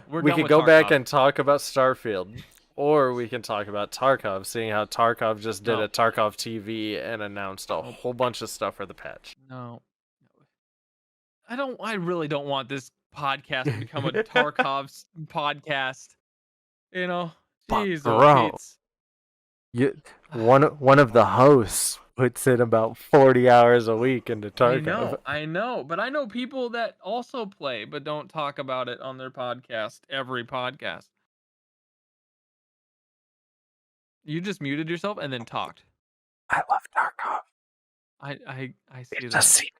Speaker 2: we're
Speaker 1: we
Speaker 2: done
Speaker 1: could
Speaker 2: with
Speaker 1: go back
Speaker 2: Tarkov.
Speaker 1: and talk about Starfield, or we can talk about Tarkov, seeing how Tarkov just did
Speaker 2: No.
Speaker 1: a Tarkov TV and announced a
Speaker 2: Nope.
Speaker 1: whole bunch of stuff for the patch.
Speaker 2: No. I really don't want this podcast to become a Tarkov's podcast. You know?
Speaker 1: But
Speaker 2: Jeez, oh
Speaker 1: bro,
Speaker 2: Pete's.
Speaker 1: you one of the hosts puts in about 40 hours a week into Tarkov.
Speaker 2: I know, but I know people that also play but don't talk about it on their podcast, every podcast. You just muted yourself and then talked.
Speaker 1: I love Tarkov.
Speaker 2: I see
Speaker 1: It's a
Speaker 2: that.
Speaker 1: secret.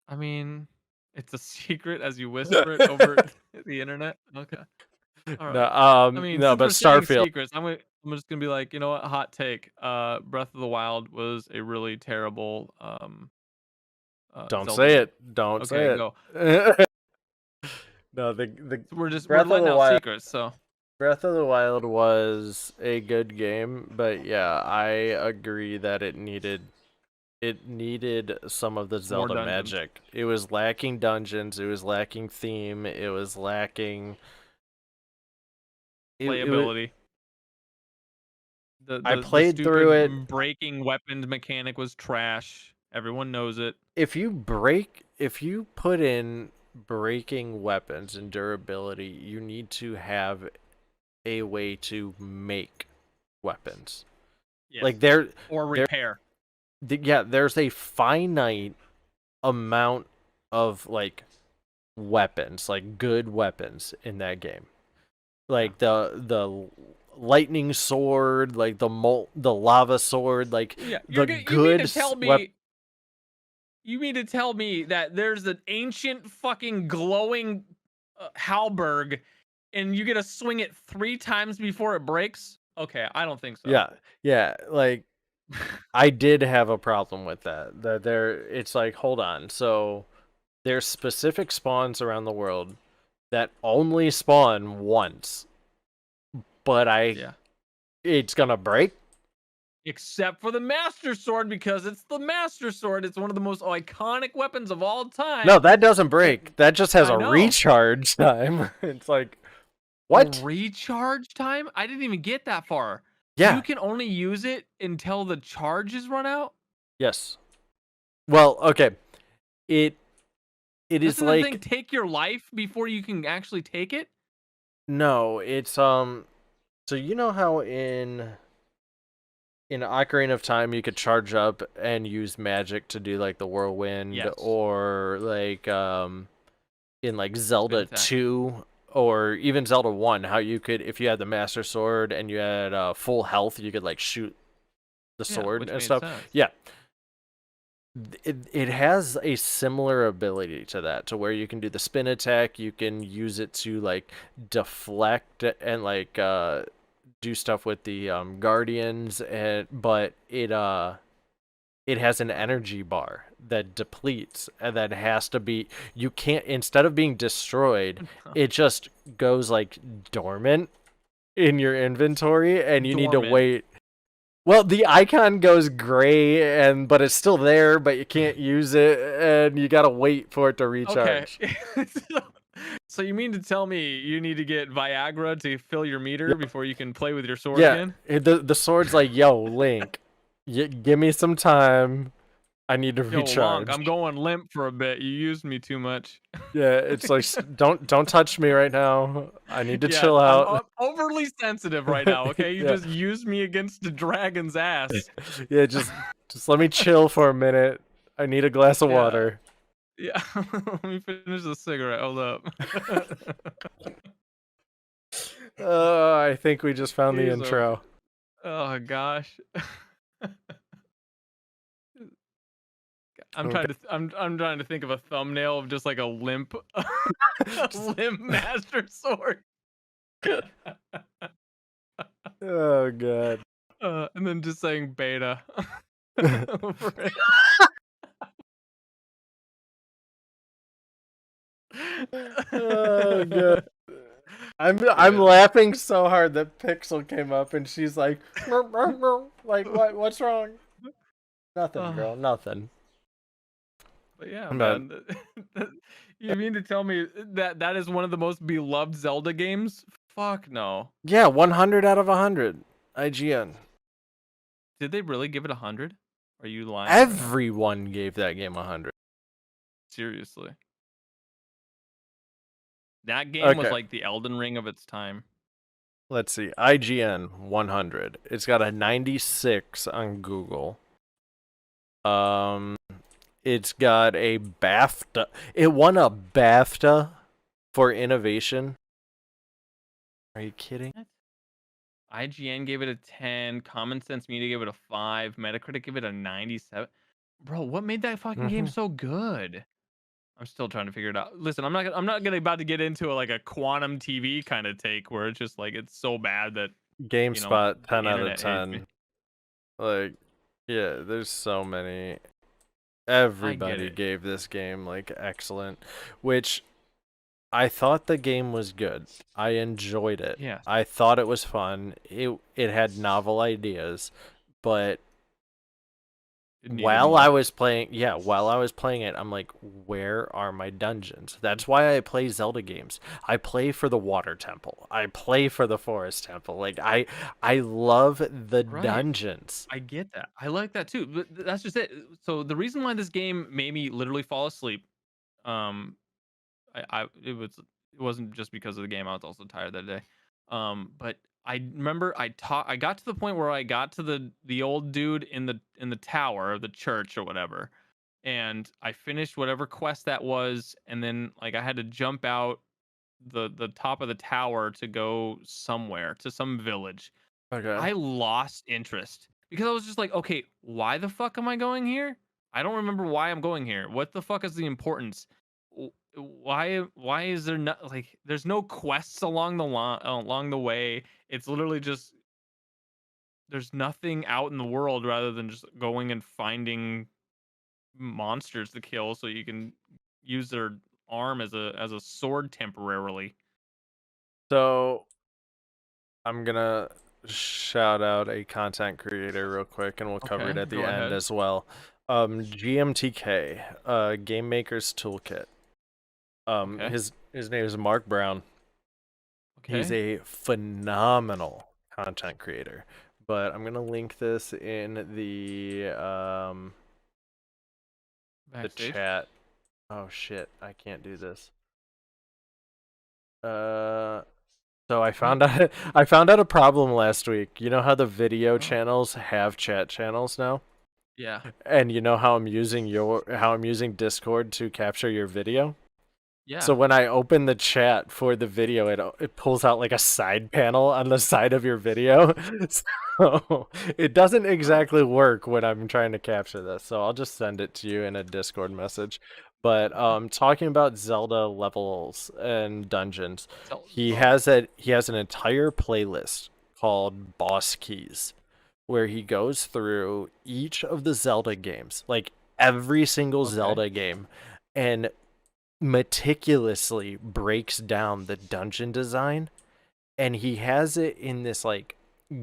Speaker 2: I mean, it's a secret as you whisper it over the internet. Okay. All
Speaker 1: No,
Speaker 2: right. I mean,
Speaker 1: no,
Speaker 2: since
Speaker 1: but
Speaker 2: we're saying
Speaker 1: Starfield.
Speaker 2: secrets, I'm just gonna be like, you know what? Hot take. Breath of the Wild was a really terrible
Speaker 1: Don't
Speaker 2: Zelda
Speaker 1: say
Speaker 2: game.
Speaker 1: it. Don't
Speaker 2: Okay,
Speaker 1: say
Speaker 2: go.
Speaker 1: it. No, the
Speaker 2: So we're
Speaker 1: Breath of
Speaker 2: letting
Speaker 1: the
Speaker 2: out
Speaker 1: Wild.
Speaker 2: secrets. So
Speaker 1: Breath of the Wild was a good game, but yeah, I agree that it needed some of the
Speaker 2: more
Speaker 1: Zelda
Speaker 2: dungeons,
Speaker 1: magic. It was lacking dungeons, it was lacking theme, it was lacking it was
Speaker 2: playability.
Speaker 1: I
Speaker 2: The
Speaker 1: played through
Speaker 2: stupid
Speaker 1: it.
Speaker 2: breaking weapons mechanic was trash. Everyone knows it.
Speaker 1: If you put in breaking weapons and durability, you need to have a way to make weapons.
Speaker 2: Yes.
Speaker 1: Like there
Speaker 2: Or
Speaker 1: there
Speaker 2: repair.
Speaker 1: yeah, there's a finite amount of like weapons, like good weapons in that game.
Speaker 2: Yeah.
Speaker 1: Like the lightning sword, like the lava sword, like
Speaker 2: Yeah.
Speaker 1: the
Speaker 2: You mean
Speaker 1: good
Speaker 2: to tell
Speaker 1: weapon.
Speaker 2: me You mean to tell me that there's an ancient fucking glowing halberg and you get to swing it 3 times before it breaks? Okay, I don't think so.
Speaker 1: Yeah, yeah, like I did have a problem with that. That it's like, hold on. So there's specific spawns around the world that only spawn once, but
Speaker 2: Yeah.
Speaker 1: it's gonna break.
Speaker 2: Except for the master sword because it's the master sword. It's one of the most iconic weapons of all
Speaker 1: No,
Speaker 2: time.
Speaker 1: that doesn't
Speaker 2: And
Speaker 1: break. That just has
Speaker 2: I
Speaker 1: a
Speaker 2: know.
Speaker 1: recharge time. It's like,
Speaker 2: A
Speaker 1: what?
Speaker 2: recharge time? I didn't even get that far. You
Speaker 1: Yeah.
Speaker 2: can only use it until the charges run out?
Speaker 1: Yes. Well, okay. It it is
Speaker 2: Doesn't the thing
Speaker 1: like,
Speaker 2: take your life before you can actually take it?
Speaker 1: no, it's so you know how in Ocarina of Time you could charge up and use magic to do like the whirlwind,
Speaker 2: Yes.
Speaker 1: or like in like Zelda
Speaker 2: Attack.
Speaker 1: 2 or even Zelda 1, how you could, if you had the master sword and you had full health, you could like shoot the
Speaker 2: Yeah,
Speaker 1: sword
Speaker 2: which
Speaker 1: and
Speaker 2: made
Speaker 1: stuff.
Speaker 2: sense.
Speaker 1: Yeah. it has a similar ability to that, to where you can do the spin attack, you can use it to like deflect and like do stuff with the guardians, and but it has an energy bar that depletes and that has to be, you can't, instead of being destroyed, it just goes like dormant in your inventory and you need to
Speaker 2: Dormant.
Speaker 1: wait. Well, the icon goes gray, and but it's still there, but you can't use it, and you gotta wait for it to
Speaker 2: Okay.
Speaker 1: recharge.
Speaker 2: so, so you mean to tell me you need to get Viagra to fill your meter
Speaker 1: Yep.
Speaker 2: before you can play with your sword
Speaker 1: Yeah,
Speaker 2: again?
Speaker 1: the sword's like, yo, Link, give me some time. I need to
Speaker 2: Yo, Lonk,
Speaker 1: recharge.
Speaker 2: I'm going limp for a bit. You used me too much.
Speaker 1: Yeah, it's like, don't touch me right now. I need to
Speaker 2: Yeah,
Speaker 1: chill
Speaker 2: I'm
Speaker 1: out.
Speaker 2: overly sensitive right now. Okay, you
Speaker 1: Yeah,
Speaker 2: just used me against the dragon's ass.
Speaker 1: yeah, just let me chill for a minute. I need a glass of
Speaker 2: Yeah,
Speaker 1: water.
Speaker 2: yeah. Let me finish the cigarette. Hold up.
Speaker 1: I think we just found the
Speaker 2: Jeez,
Speaker 1: intro.
Speaker 2: oh gosh.
Speaker 1: Okay.
Speaker 2: I'm trying to think of a thumbnail of just like a limp limp master sword.
Speaker 1: Oh god.
Speaker 2: And then just saying beta over it.
Speaker 1: Oh god. I'm
Speaker 2: Yeah.
Speaker 1: laughing so hard that Pixel came up and she's like, "Meow, meow, meow." Like, what's wrong? Nothing,
Speaker 2: Uh,
Speaker 1: girl, nothing.
Speaker 2: but yeah,
Speaker 1: But
Speaker 2: man. You mean to tell me that that is one of the most beloved Zelda games? Fuck no.
Speaker 1: yeah, 100 out of 100. IGN.
Speaker 2: Did they really give it 100? Are you lying right now?
Speaker 1: Everyone gave that game 100.
Speaker 2: Seriously. That game was
Speaker 1: Okay,
Speaker 2: like the Elden Ring of its time.
Speaker 1: let's see. IGN 100. It's got a 96 on Google. Um, it's got a BAFTA. It won a BAFTA for innovation. Are you kidding?
Speaker 2: What? IGN gave it a 10, Common Sense Media gave it a 5, Metacritic gave it a 97. Bro, what made that fucking game
Speaker 1: Mm-hmm.
Speaker 2: so good? I'm still trying to figure it out. Listen, I'm not gonna about to get into like a quantum TV kind of take where it's just like it's so bad that, you know,
Speaker 1: GameSpot
Speaker 2: the
Speaker 1: 10 out of
Speaker 2: internet hates me.
Speaker 1: 10. Like, yeah, there's so many.
Speaker 2: I get
Speaker 1: Everybody
Speaker 2: it.
Speaker 1: gave this game like excellent, which I thought the game was good. I enjoyed it.
Speaker 2: Yes.
Speaker 1: I thought it was fun. It had novel ideas, but
Speaker 2: It needed
Speaker 1: while I
Speaker 2: more.
Speaker 1: was playing, yeah, while I was playing it, I'm like, where are my dungeons? That's why I play Zelda games. I play for the water temple. I play for the forest temple. Like I love the
Speaker 2: Right.
Speaker 1: dungeons.
Speaker 2: I get that. I like that too. But that's just it. So the reason why this game made me literally fall asleep, um, it wasn't just because of the game. I was also tired that day. But I remember I got to the point where I got to the old dude in the tower of the church or whatever, and I finished whatever quest that was, and then like I had to jump out the top of the tower to go somewhere to some village.
Speaker 1: Okay.
Speaker 2: I lost interest because I was just like, okay, why the fuck am I going here? I don't remember why I'm going here. What the fuck is the importance? Why is there not like there's no quests along the way. It's literally just there's nothing out in the world rather than just going and finding monsters to kill so you can use their arm as a sword temporarily.
Speaker 1: So I'm gonna shout out a content creator real quick, and we'll cover it
Speaker 2: Okay,
Speaker 1: at the
Speaker 2: go
Speaker 1: end
Speaker 2: ahead.
Speaker 1: as well. GMTK, Game Maker's Toolkit.
Speaker 2: Okay.
Speaker 1: His name is Mark Brown. He's
Speaker 2: Okay.
Speaker 1: a phenomenal content creator. But I'm gonna link this in the
Speaker 2: Backstage.
Speaker 1: chat. Oh shit, I can't do this. Uh, so I
Speaker 2: You
Speaker 1: found out I found out a problem last week. You know how the video
Speaker 2: oh,
Speaker 1: channels have chat channels now?
Speaker 2: yeah.
Speaker 1: And you know how I'm using Discord to capture your video?
Speaker 2: Yeah.
Speaker 1: So when I open the chat for the video, it pulls out like a side panel on the side of your video. So it doesn't
Speaker 2: Oh.
Speaker 1: exactly work when I'm trying to capture this. So I'll just send it to you in a Discord message. But
Speaker 2: Okay.
Speaker 1: talking about Zelda levels and dungeons,
Speaker 2: So,
Speaker 1: he has an entire playlist called Boss Keys, where he goes through each of the Zelda games, like every single
Speaker 2: okay.
Speaker 1: Zelda game, and meticulously breaks down the dungeon design, and he has it in this like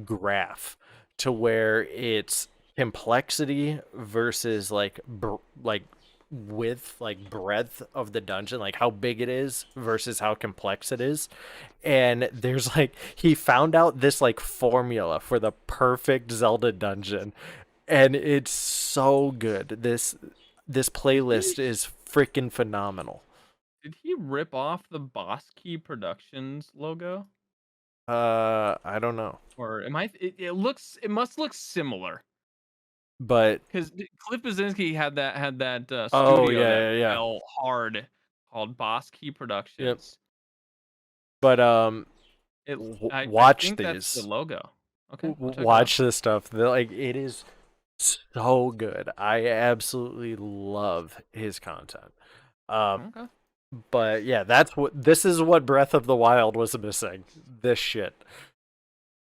Speaker 1: graph to where it's complexity versus like width, like breadth of the dungeon, like how big it is versus how complex it is. And there's like he found out this like formula for the perfect Zelda dungeon, and it's so good. This playlist is freaking phenomenal.
Speaker 2: Did he rip off the Boss Key Productions logo?
Speaker 1: I don't know.
Speaker 2: Or am I? It looks. It must look similar.
Speaker 1: But
Speaker 2: Because Cliff Blazinski had that
Speaker 1: oh
Speaker 2: studio
Speaker 1: yeah,
Speaker 2: that
Speaker 1: yeah, yeah.
Speaker 2: fell hard called Boss Key
Speaker 1: Yep.
Speaker 2: Productions.
Speaker 1: But
Speaker 2: It I
Speaker 1: watch
Speaker 2: think that's the
Speaker 1: these.
Speaker 2: logo. Okay, I'll check it out.
Speaker 1: Watch this stuff. Like it is so good. I absolutely love his content. Um,
Speaker 2: Okay.
Speaker 1: but yeah, this is what Breath of the Wild was missing. This shit.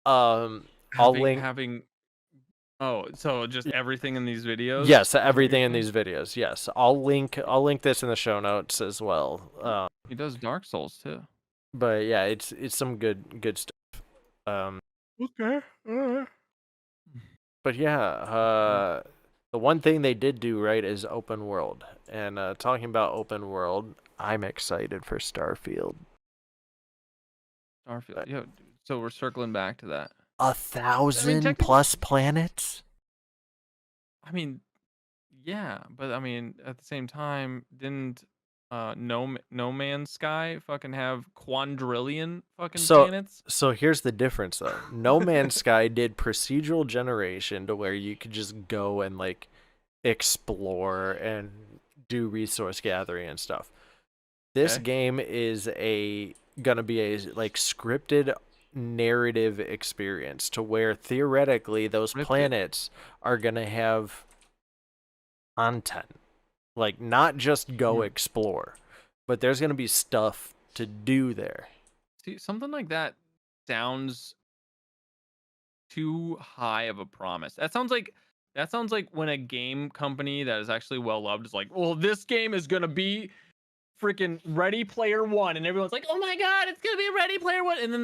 Speaker 1: I'll
Speaker 2: Having
Speaker 1: link.
Speaker 2: having oh, so just everything in these videos
Speaker 1: Yes,
Speaker 2: is what you're
Speaker 1: everything in
Speaker 2: saying?
Speaker 1: these videos. Yes, I'll link this in the show notes as well.
Speaker 2: Oh, he does Dark Souls too.
Speaker 1: But yeah, it's some good stuff. Um,
Speaker 2: Okay. All right.
Speaker 1: but yeah,
Speaker 2: Yeah.
Speaker 1: the one thing they did do right is open world. And talking about open world, I'm excited for Starfield.
Speaker 2: Starfield.
Speaker 1: But
Speaker 2: Yeah. So we're circling back to that.
Speaker 1: a
Speaker 2: I mean,
Speaker 1: thousand
Speaker 2: technically,
Speaker 1: plus planets.
Speaker 2: I mean, yeah, but I mean, at the same time, didn't No Man's Sky fucking have quadrillion fucking
Speaker 1: So
Speaker 2: planets?
Speaker 1: so here's the difference though. No Man's Sky did procedural generation to where you could just go and like explore and do resource gathering and stuff. This
Speaker 2: Okay.
Speaker 1: game is a gonna be a like scripted narrative experience to where theoretically those
Speaker 2: Ripped it.
Speaker 1: planets are gonna have content. Like not just go
Speaker 2: Hmm.
Speaker 1: explore, but there's gonna be stuff to do there.
Speaker 2: See, something like that sounds too high of a promise. That sounds like when a game company that is actually well loved is like, well, this game is gonna be freaking Ready Player One, and everyone's like, oh my god, it's gonna be Ready Player One, and then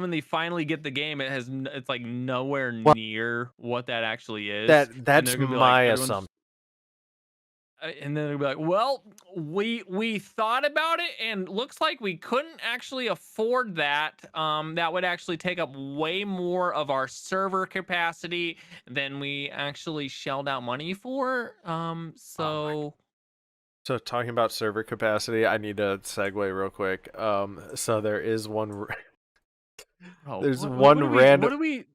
Speaker 2: when they finally get the game, it's like nowhere
Speaker 1: Well,
Speaker 2: near what that actually is, and
Speaker 1: that's
Speaker 2: they're gonna be like,
Speaker 1: my
Speaker 2: everyone's
Speaker 1: assumption.
Speaker 2: and then they'll be like, well, we thought about it and looks like we couldn't actually afford that. That would actually take up way more of our server capacity than we actually shelled out money for.
Speaker 1: Oh my.
Speaker 2: So
Speaker 1: So talking about server capacity, I need to segue real quick. So there is one.
Speaker 2: oh,
Speaker 1: There's
Speaker 2: what
Speaker 1: one
Speaker 2: do we
Speaker 1: random.
Speaker 2: what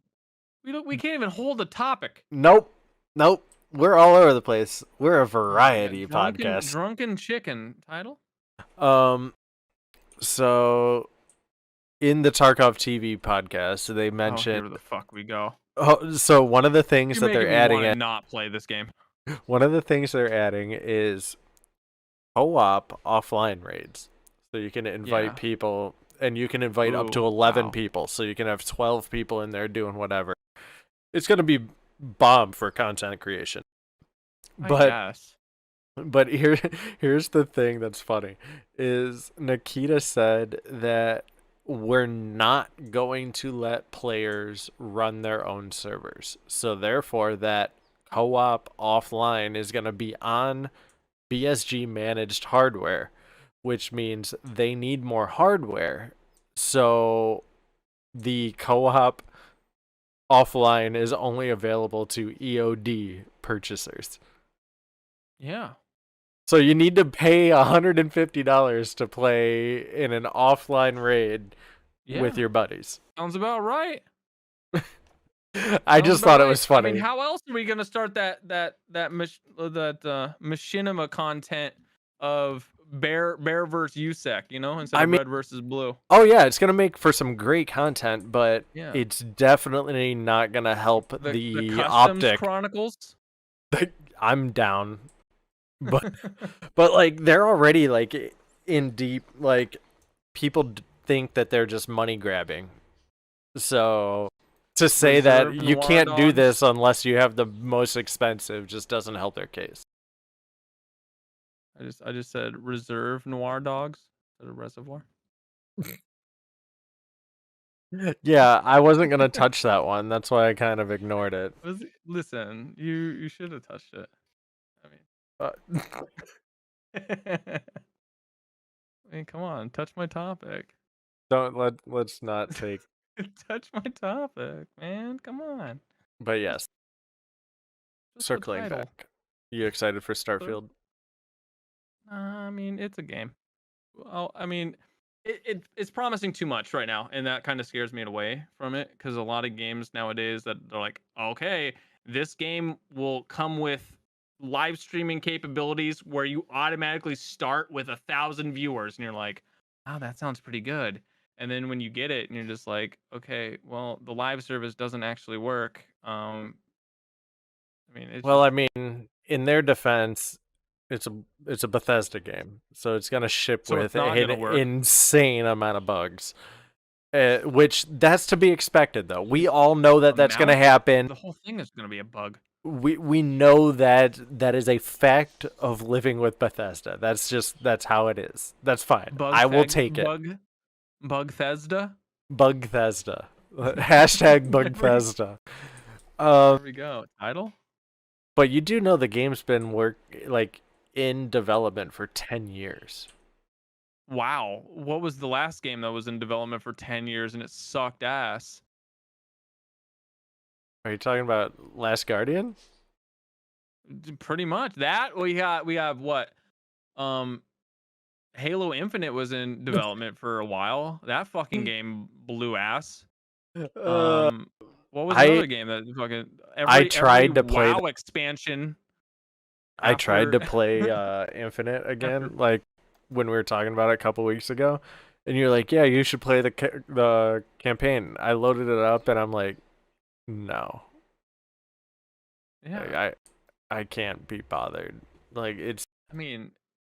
Speaker 2: do we can't even hold a topic.
Speaker 1: Nope, nope. We're all over the place. We're a
Speaker 2: Oh my god,
Speaker 1: variety podcast.
Speaker 2: drunken chicken title.
Speaker 1: Um, so in the Tarkov TV podcast, they
Speaker 2: Oh,
Speaker 1: mentioned.
Speaker 2: here the fuck we go.
Speaker 1: Oh, so one of the things
Speaker 2: You're
Speaker 1: that they're
Speaker 2: making me
Speaker 1: adding
Speaker 2: want to
Speaker 1: in,
Speaker 2: not play this game.
Speaker 1: one of the things they're adding is co-op offline raids. So you can invite
Speaker 2: Yeah.
Speaker 1: people, and you can invite up to
Speaker 2: Ooh,
Speaker 1: 11
Speaker 2: wow.
Speaker 1: people. So you can have 12 people in there doing whatever. It's gonna be bomb for content creation.
Speaker 2: I
Speaker 1: But
Speaker 2: guess.
Speaker 1: here's the thing that's funny is Nikita said that we're not going to let players run their own servers. So therefore that co-op offline is going to be on BSG managed hardware, which means they need more hardware. So the co-op offline is only available to EOD purchasers.
Speaker 2: Yeah.
Speaker 1: So you need to pay $150 to play in an offline raid with
Speaker 2: Yeah.
Speaker 1: your buddies.
Speaker 2: Sounds about right.
Speaker 1: I
Speaker 2: Sounds
Speaker 1: just
Speaker 2: about
Speaker 1: thought it
Speaker 2: right.
Speaker 1: was
Speaker 2: I mean,
Speaker 1: funny.
Speaker 2: how else are we gonna start that machinima content of Bear versus USEC, you know, instead
Speaker 1: I
Speaker 2: of
Speaker 1: mean,
Speaker 2: red versus blue.
Speaker 1: oh yeah, it's gonna make for some great content, but
Speaker 2: Yeah.
Speaker 1: it's definitely not gonna help
Speaker 2: The
Speaker 1: the
Speaker 2: Customs
Speaker 1: optic.
Speaker 2: Chronicles.
Speaker 1: I'm down, but like they're already like in deep, like people think that they're just money grabbing. So to say that
Speaker 2: Reserve
Speaker 1: you
Speaker 2: Noir
Speaker 1: can't do
Speaker 2: dogs.
Speaker 1: this unless you have the most expensive just doesn't help their case.
Speaker 2: I just said Reserve Noir dogs instead of Reservoir.
Speaker 1: Yeah, I wasn't gonna touch that one. That's why I kind of ignored it.
Speaker 2: Listen, you should have touched it. I
Speaker 1: Uh,
Speaker 2: mean, I mean, come on, touch my topic.
Speaker 1: let's not take.
Speaker 2: Touch my topic, man. Come on.
Speaker 1: But yes,
Speaker 2: Just the
Speaker 1: circling
Speaker 2: title.
Speaker 1: back. You excited for
Speaker 2: So,
Speaker 1: Starfield?
Speaker 2: I mean, it's a game. Well, I mean, it's promising too much right now, and that kind of scares me away from it because a lot of games nowadays that they're like, okay, this game will come with live streaming capabilities where you automatically start with 1,000 viewers, and you're like, wow, that sounds pretty good. And then when you get it, and you're just like, okay, well, the live service doesn't actually work. I mean, it's
Speaker 1: Well,
Speaker 2: just
Speaker 1: I mean, in their defense, it's a Bethesda game, so it's gonna ship
Speaker 2: so
Speaker 1: with
Speaker 2: it's not
Speaker 1: an
Speaker 2: gonna work.
Speaker 1: insane amount of bugs. Which that's to be expected, though. We all know that that's gonna
Speaker 2: Amount,
Speaker 1: happen.
Speaker 2: the whole thing is gonna be a bug.
Speaker 1: We know that that is a fact of living with Bethesda. That's how it is. That's fine. I will take it.
Speaker 2: Bug Thesda.
Speaker 1: Bugthesda. Hashtag
Speaker 2: There we
Speaker 1: Bugthesda. Um,
Speaker 2: there we go. Title?
Speaker 1: but you do know the game's been like in development for 10 years.
Speaker 2: Wow. What was the last game that was in development for 10 years and it sucked ass?
Speaker 1: Are you talking about Last Guardian?
Speaker 2: Pretty much. That we have what? Um Halo Infinite was in development for a while. That fucking game blew ass.
Speaker 1: Uh,
Speaker 2: Um what was
Speaker 1: I
Speaker 2: another game that fucking
Speaker 1: I
Speaker 2: every
Speaker 1: tried to play
Speaker 2: WoW expansion
Speaker 1: I tried
Speaker 2: after
Speaker 1: to play Infinite
Speaker 2: after
Speaker 1: again, like when we were talking about it a couple weeks ago, and you're like, "Yeah, you should play the campaign." I loaded it up, and I'm like, "No,
Speaker 2: yeah.
Speaker 1: like, I can't be bothered." Like it's
Speaker 2: I mean,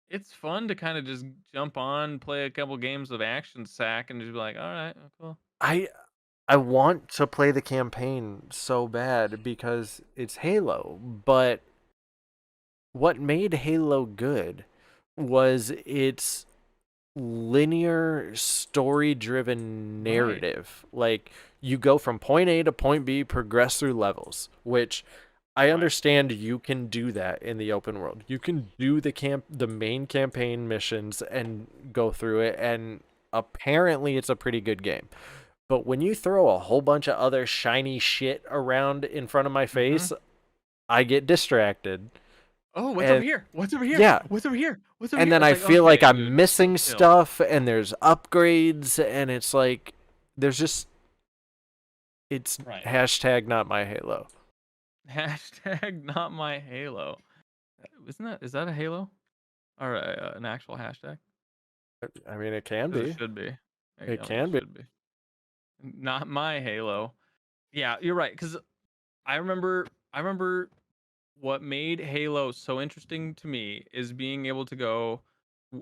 Speaker 2: it's fun to kind of just jump on, play a couple games of Action Sack, and just be like, all right, cool.
Speaker 1: I I want to play the campaign so bad because it's Halo, but what made Halo good was its linear story driven
Speaker 2: Right,
Speaker 1: narrative. Like you go from point A to point B, progress through levels, which I
Speaker 2: right.
Speaker 1: understand you can do that in the open world. You can do the main campaign missions and go through it, and apparently it's a pretty good game. But when you throw a whole bunch of other shiny shit around in front of my
Speaker 2: Mm-hmm.
Speaker 1: face, I get distracted.
Speaker 2: Oh, what's over
Speaker 1: And
Speaker 2: here? What's over here?
Speaker 1: yeah,
Speaker 2: What's over here? What's over
Speaker 1: and
Speaker 2: here?
Speaker 1: then
Speaker 2: It's
Speaker 1: I
Speaker 2: like,
Speaker 1: feel like
Speaker 2: okay,
Speaker 1: I'm
Speaker 2: dude,
Speaker 1: missing
Speaker 2: chill.
Speaker 1: stuff, and there's upgrades, and it's like there's just it's
Speaker 2: Right.
Speaker 1: hashtag not my Halo.
Speaker 2: Hashtag not my Halo. Is that a Halo or an actual hashtag?
Speaker 1: I mean, it can
Speaker 2: Because it
Speaker 1: be.
Speaker 2: should be.
Speaker 1: It
Speaker 2: Yeah, it
Speaker 1: can be.
Speaker 2: should be. Not my Halo. Yeah, you're right. Because I remember what made Halo so interesting to me is being able to go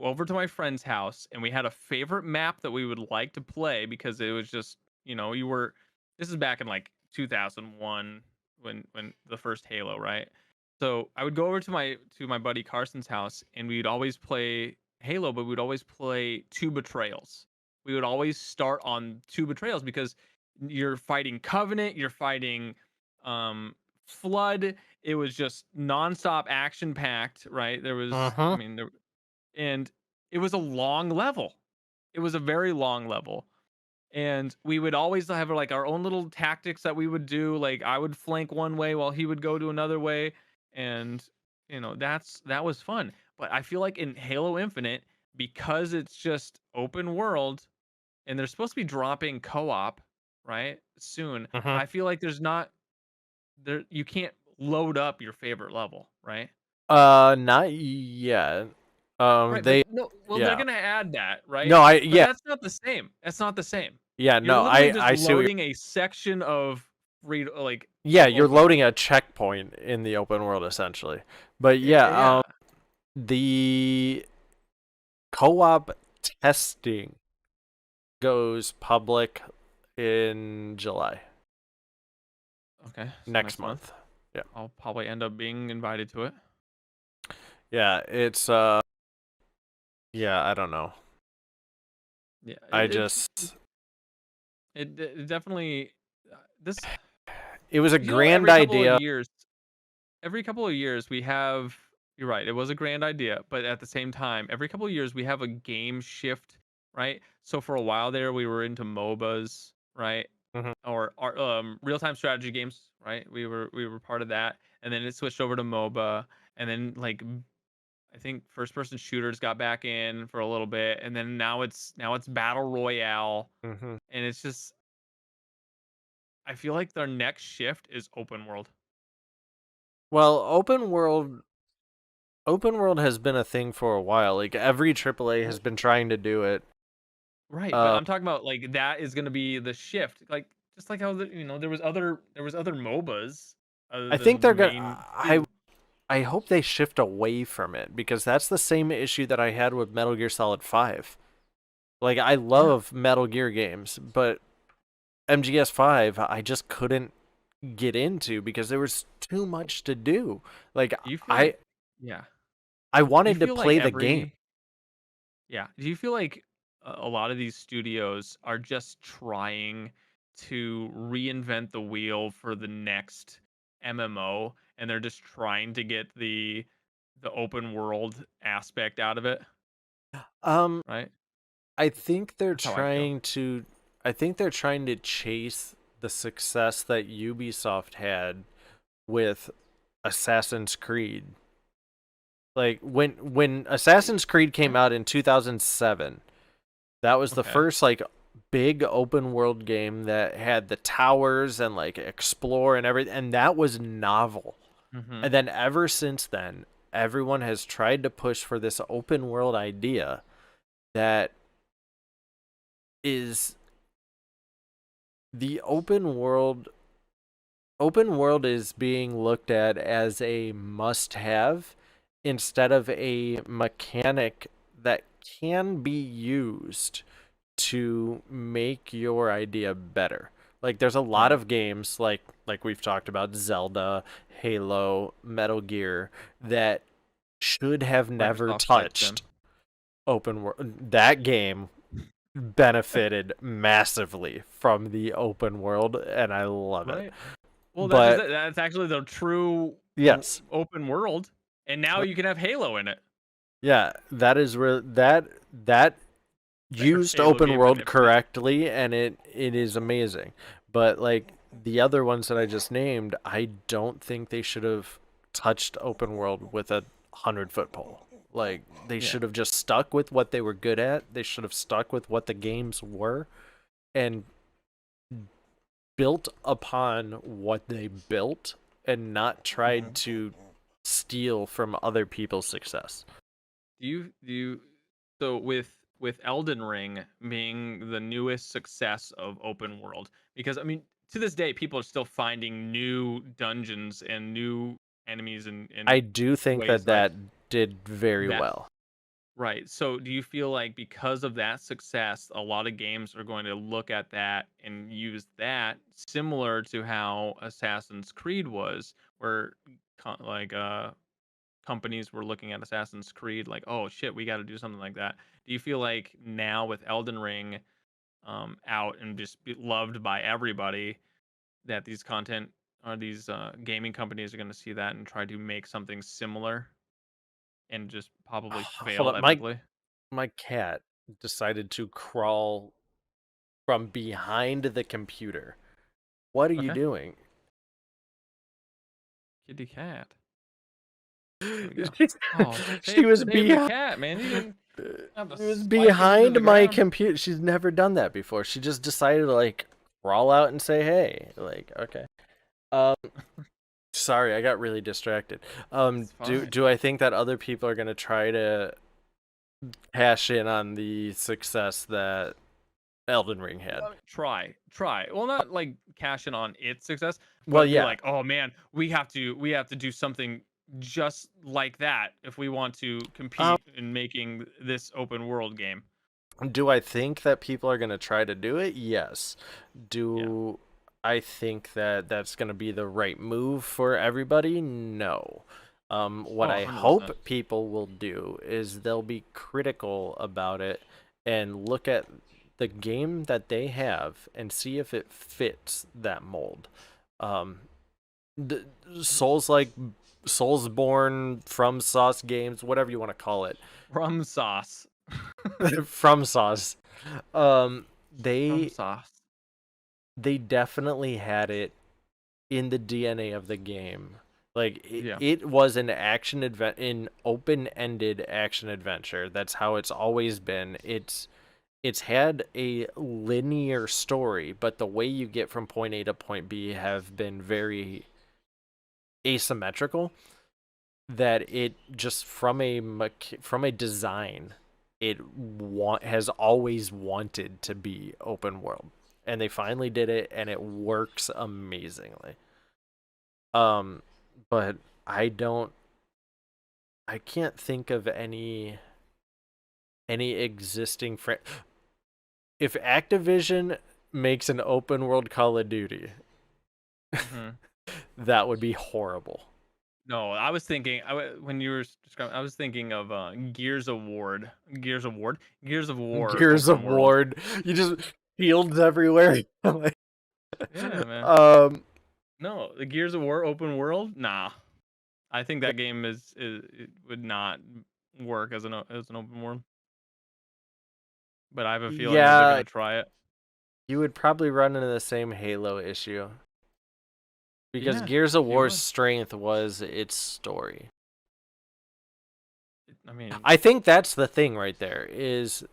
Speaker 2: over to my friend's house and we had a favorite map that we would like to play because it was just, you were this is back in like 2001 when the first Halo, right? So I would go over to my buddy Carson's house and we'd always play Halo, but we'd always play two betrayals. We would always start on two betrayals because you're fighting Covenant, you're fighting Flood. It was just nonstop action packed, right? There was, I
Speaker 1: Uh-huh.
Speaker 2: mean, and it was a long level. It was a very long level. And we would always have like our own little tactics that we would do. Like I would flank one way while he would go to another way. And that was fun. But I feel like in Halo Infinite, because it's just open world and they're supposed to be dropping co-op, right? Soon.
Speaker 1: Uh-huh.
Speaker 2: I feel like there's not there you can't load up your favorite level, right?
Speaker 1: Not yet.
Speaker 2: Right, but
Speaker 1: They
Speaker 2: no, well, they're
Speaker 1: yeah.
Speaker 2: gonna add that, right?
Speaker 1: No,
Speaker 2: But
Speaker 1: yeah.
Speaker 2: that's not the same. That's not the same.
Speaker 1: Yeah,
Speaker 2: You're
Speaker 1: no,
Speaker 2: literally just
Speaker 1: I see what you're
Speaker 2: loading a section of free, like
Speaker 1: yeah,
Speaker 2: of
Speaker 1: you're
Speaker 2: open
Speaker 1: loading
Speaker 2: world.
Speaker 1: a checkpoint in the open world essentially. But
Speaker 2: Yeah.
Speaker 1: the co-op testing goes public in July
Speaker 2: Okay, so
Speaker 1: next
Speaker 2: next month
Speaker 1: month. Yeah.
Speaker 2: I'll probably end up being invited to it.
Speaker 1: Yeah, it's yeah, I don't know.
Speaker 2: Yeah,
Speaker 1: I just
Speaker 2: it definitely this
Speaker 1: it was a
Speaker 2: you know
Speaker 1: grand idea.
Speaker 2: every couple of years we have you're right, it was a grand idea, but at the same time every couple of years we have a game shift, right? So for a while there we were into MOBAs, right?
Speaker 1: Mhm,
Speaker 2: Or real-time strategy games, right? We were part of that, and then it switched over to MOBA, and then like I think first-person shooters got back in for a little bit, and then now it's battle royale,
Speaker 1: mhm.
Speaker 2: and it's just I feel like their next shift is open world.
Speaker 1: Well, open world has been a thing for a while. Like every AAA has
Speaker 2: Well,
Speaker 1: been trying to do it.
Speaker 2: right, but
Speaker 1: Uh,
Speaker 2: I'm talking about like that is going to be the shift. Like just like how there was other MOBAs other
Speaker 1: I think
Speaker 2: than
Speaker 1: they're
Speaker 2: the
Speaker 1: gonna.
Speaker 2: main two.
Speaker 1: I hope they shift away from it because that's the same issue that I had with Metal Gear Solid 5. Like I
Speaker 2: Yeah.
Speaker 1: love Metal Gear games, but MGS 5 I just couldn't get into because there was too much to do. Like
Speaker 2: Do you feel
Speaker 1: I
Speaker 2: like yeah.
Speaker 1: I
Speaker 2: Do you
Speaker 1: wanted to
Speaker 2: feel like
Speaker 1: play the game.
Speaker 2: every Yeah. Do you feel like a lot of these studios are just trying to reinvent the wheel for the next MMO and they're just trying to get the open world aspect out of it,
Speaker 1: Um
Speaker 2: right?
Speaker 1: I think they're
Speaker 2: That's how I feel.
Speaker 1: trying to I think they're trying to chase the success that Ubisoft had with Assassin's Creed. Like when Assassin's Creed
Speaker 2: Okay.
Speaker 1: came out in 2007, that was the
Speaker 2: Okay.
Speaker 1: first like big open world game that had the towers and like explore and everything, and that was novel.
Speaker 2: Mhm.
Speaker 1: And then ever since then, everyone has tried to push for this open world idea that is the open world is being looked at as a must have instead of a mechanic that can be used to make your idea better. Like there's a lot
Speaker 2: Right.
Speaker 1: of games like we've talked about Zelda, Halo, Metal Gear that should have never
Speaker 2: Microsoft fixed them.
Speaker 1: touched open world. That game benefited massively from the open world and I love it.
Speaker 2: Right. Well, that's just
Speaker 1: But
Speaker 2: it. That's actually the true
Speaker 1: yes.
Speaker 2: open world, and now you can have Halo in it.
Speaker 1: Yeah, that is real that
Speaker 2: First
Speaker 1: used
Speaker 2: Halo
Speaker 1: open
Speaker 2: game
Speaker 1: world
Speaker 2: benefited.
Speaker 1: correctly and it is amazing. But like the other ones that I just named, I don't think they should have touched open world with a 100-foot pole. Like they
Speaker 2: Yeah.
Speaker 1: should have just stuck with what they were good at. They should have stuck with what the games were and built upon what they built and not tried
Speaker 2: Mhm.
Speaker 1: to steal from other people's success.
Speaker 2: Do you so with Elden Ring being the newest success of open world, because I mean to this day people are still finding new dungeons and new enemies
Speaker 1: I
Speaker 2: and
Speaker 1: do think
Speaker 2: ways
Speaker 1: that
Speaker 2: like
Speaker 1: that did very
Speaker 2: that.
Speaker 1: well.
Speaker 2: Right. So do you feel like because of that success, a lot of games are going to look at that and use that similar to how Assassin's Creed was, where like companies were looking at Assassin's Creed like, "Oh shit, we got to do something like that." Do you feel like now with Elden Ring out and just loved by everybody that these content or these gaming companies are going to see that and try to make something similar and just probably
Speaker 1: Hold
Speaker 2: fail
Speaker 1: on, my
Speaker 2: epically?
Speaker 1: my cat decided to crawl from behind the computer. What are you
Speaker 2: Okay.
Speaker 1: doing?
Speaker 2: Kitty cat. There we go.
Speaker 1: She,
Speaker 2: Oh,
Speaker 1: she was
Speaker 2: save the
Speaker 1: behind.
Speaker 2: cat, man. You didn't have to
Speaker 1: She was
Speaker 2: spike him into
Speaker 1: behind
Speaker 2: the
Speaker 1: my
Speaker 2: ground.
Speaker 1: computer. She's never done that before. She just decided to like crawl out and say hey. Like, okay. Um sorry, I got really distracted.
Speaker 2: It's
Speaker 1: Do
Speaker 2: fine.
Speaker 1: do I think that other people are gonna try to cash in on the success that Elden Ring had.
Speaker 2: Well, try. Well, not like cash in on its success,
Speaker 1: Well,
Speaker 2: but be
Speaker 1: yeah.
Speaker 2: like, oh man, we have to do something just like that if we want to
Speaker 1: Um,
Speaker 2: compete in making this open world game.
Speaker 1: do I think that people are going to try to do it? Yes.
Speaker 2: Yeah.
Speaker 1: Do I think that that's going to be the right move for everybody? No. What
Speaker 2: Oh,
Speaker 1: I
Speaker 2: 100%.
Speaker 1: hope people will do is they'll be critical about it and look at the game that they have and see if it fits that mold. Um, the Souls like Soulsborne, From Sauce games, whatever you want to call it,
Speaker 2: Rum sauce.
Speaker 1: From Sauce. Um,
Speaker 2: Rum
Speaker 1: they
Speaker 2: sauce.
Speaker 1: they definitely had it in the DNA of the game. Like
Speaker 2: Yeah.
Speaker 1: it was an an open-ended action adventure. That's how it's always been. It's had a linear story, but the way you get from point A to point B have been very asymmetrical. That it just from a design, has always wanted to be open world, and they finally did it, and it works amazingly. Um, but I don't, I can't think of any existing if Activision makes an open world Call of Duty,
Speaker 2: Hmm.
Speaker 1: that would be horrible.
Speaker 2: No, I was thinking when you were describing, I was thinking of Gears of War
Speaker 1: Gears of
Speaker 2: open world.
Speaker 1: War, you just fields everywhere.
Speaker 2: Yeah, man.
Speaker 1: um,
Speaker 2: No, the Gears of War open world. Nah, I think that game it would not work as as an open world. But I have a feeling that they're
Speaker 1: yeah,
Speaker 2: gonna try it.
Speaker 1: you would probably run into the same Halo issue because
Speaker 2: Yeah,
Speaker 1: Gears of
Speaker 2: you
Speaker 1: War's
Speaker 2: would.
Speaker 1: strength was its story.
Speaker 2: I mean,
Speaker 1: I think that's the thing right there is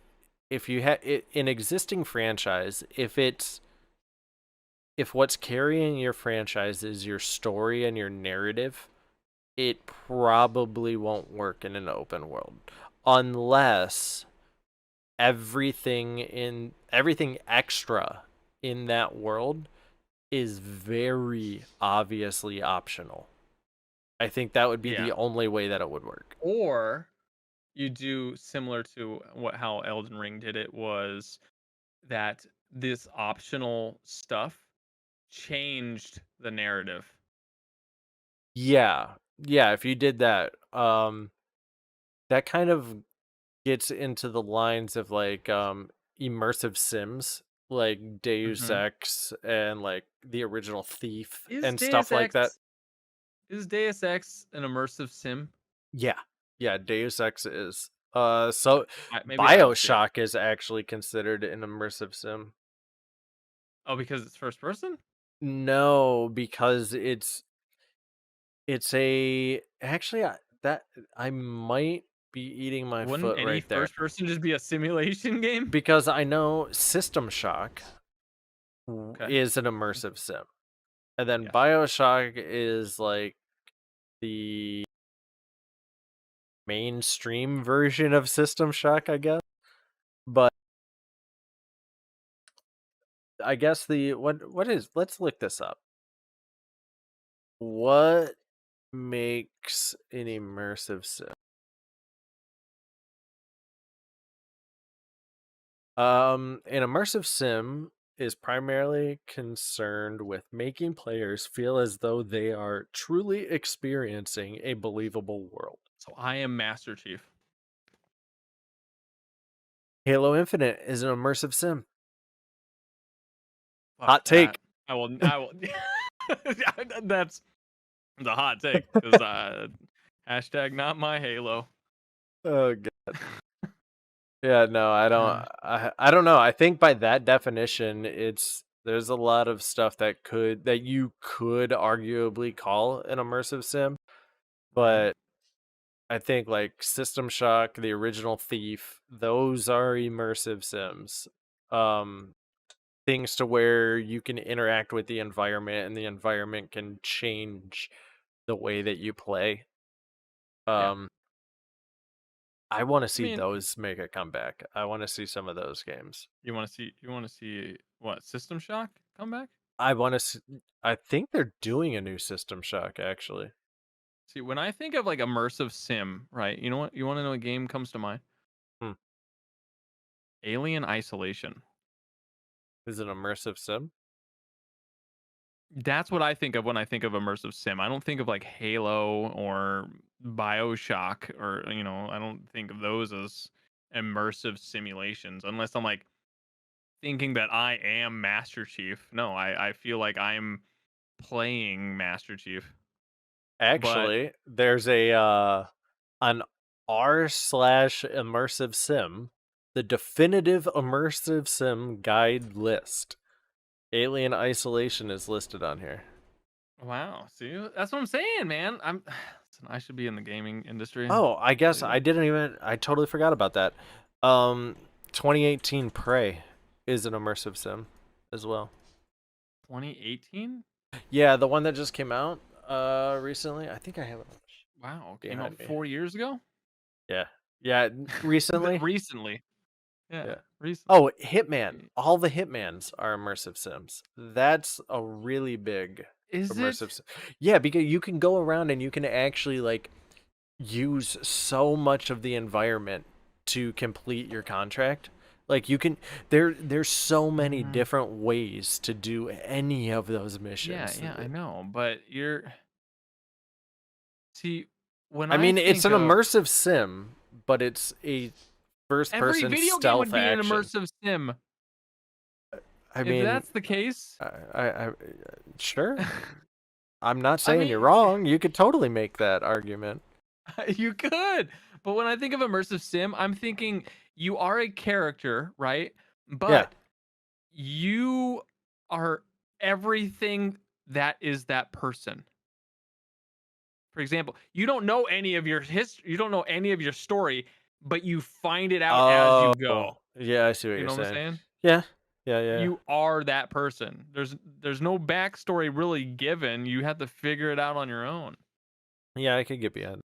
Speaker 1: if you have an existing franchise, if what's carrying your franchise is your story and your narrative, it probably won't work in an open world unless everything extra in that world is very obviously optional. I think that would be
Speaker 2: yeah.
Speaker 1: the only way that it would work.
Speaker 2: Or you do similar to how Elden Ring did it was that this optional stuff changed the narrative.
Speaker 1: Yeah. Yeah, if you did that, that kind of gets into the lines of like immersive sims like Deus
Speaker 2: Hmm.
Speaker 1: Ex and like the original Thief
Speaker 2: Is
Speaker 1: and stuff
Speaker 2: Deus
Speaker 1: like that.
Speaker 2: Ex is Deus Ex an immersive sim?
Speaker 1: Yeah. Yeah, Deus Ex is.
Speaker 2: Okay.
Speaker 1: So
Speaker 2: Maybe I don't see it.
Speaker 1: BioShock is actually considered an immersive sim.
Speaker 2: Oh, because it's first person?
Speaker 1: No, because it's a actually that I might be eating my
Speaker 2: Wouldn't
Speaker 1: foot
Speaker 2: any
Speaker 1: right there
Speaker 2: first person just be a simulation game?
Speaker 1: because I know System Shock
Speaker 2: Okay.
Speaker 1: is an immersive sim, and then
Speaker 2: Yeah.
Speaker 1: BioShock is like the mainstream version of System Shock, I guess. But I guess the what is let's look this up. What makes an immersive sim? An immersive sim is primarily concerned with making players feel as though they are truly experiencing a believable world.
Speaker 2: So I am Master Chief.
Speaker 1: Halo Infinite is an immersive sim.
Speaker 2: Fuck
Speaker 1: Hot
Speaker 2: that.
Speaker 1: take.
Speaker 2: I will that's the hot take because hashtag not my Halo.
Speaker 1: Oh god. Yeah, no,
Speaker 2: Uh,
Speaker 1: I don't know. I think by that definition, there's a lot of stuff that you could arguably call an immersive sim,
Speaker 2: right.
Speaker 1: but I think like System Shock, the original Thief, those are immersive sims. Um, Things to where you can interact with the environment and the environment can change the way that you play.
Speaker 2: Yeah.
Speaker 1: Um, I want to
Speaker 2: I
Speaker 1: see
Speaker 2: mean,
Speaker 1: those make a comeback. I want to see some of those games.
Speaker 2: you want to see what, System Shock come back?
Speaker 1: I want to see, I think they're doing a new System Shock actually.
Speaker 2: See, when I think of like immersive sim, right? You know what? You want to know what game comes to mind?
Speaker 1: Hmm.
Speaker 2: Alien Isolation.
Speaker 1: Is it immersive sim?
Speaker 2: That's what I think of when I think of immersive sim. I don't think of like Halo or BioShock, or I don't think of those as immersive simulations unless I'm like thinking that I am Master Chief. No, I feel like I'm playing Master Chief. But
Speaker 1: Actually, there's a an r slash immersive sim, the definitive immersive sim guide list. Alien Isolation is listed on here.
Speaker 2: wow, see, that's what I'm saying, man. Listen, I should be in the gaming industry.
Speaker 1: Oh, I guess
Speaker 2: Really.
Speaker 1: I didn't even. I totally forgot about that. Um, 2018 Prey is an immersive sim as well.
Speaker 2: 2018?
Speaker 1: Yeah, the one that just came out recently. I think I have it
Speaker 2: Wow, came out
Speaker 1: behind me.
Speaker 2: 4 years ago.
Speaker 1: Yeah, yeah, recently.
Speaker 2: Recently, yeah,
Speaker 1: Yeah.
Speaker 2: recently.
Speaker 1: Oh, Hitman. All the Hitmans are immersive sims. That's a really big
Speaker 2: Is
Speaker 1: immersive
Speaker 2: it?
Speaker 1: sim. Yeah, because you can go around and you can actually like use so much of the environment to complete your contract. Like you can there's so many
Speaker 2: Mm,
Speaker 1: different ways to do any of those
Speaker 2: yeah,
Speaker 1: missions.
Speaker 2: yeah, I know, but see, when
Speaker 1: I
Speaker 2: I
Speaker 1: mean, it's
Speaker 2: think
Speaker 1: an
Speaker 2: of
Speaker 1: immersive sim, but it's a first
Speaker 2: every
Speaker 1: person
Speaker 2: video game would
Speaker 1: stealth
Speaker 2: be an
Speaker 1: action.
Speaker 2: immersive sim.
Speaker 1: I
Speaker 2: If
Speaker 1: mean,
Speaker 2: that's the case,
Speaker 1: I sure. I'm not
Speaker 2: I
Speaker 1: saying you're
Speaker 2: mean,
Speaker 1: wrong. You could totally make that argument.
Speaker 2: you could. But when I think of immersive sim, I'm thinking you are a character, right?
Speaker 1: Yeah.
Speaker 2: But you are everything that is that person. For example, you don't know any of your history, you don't know any of your story, but you find it out as you
Speaker 1: Oh,
Speaker 2: go.
Speaker 1: yeah, I see what
Speaker 2: You
Speaker 1: you're
Speaker 2: know what I'm
Speaker 1: saying.
Speaker 2: saying?
Speaker 1: Yeah. Yeah, yeah.
Speaker 2: You are that person. There's no backstory really given. You have to figure it out on your own.
Speaker 1: Yeah, I could get behind.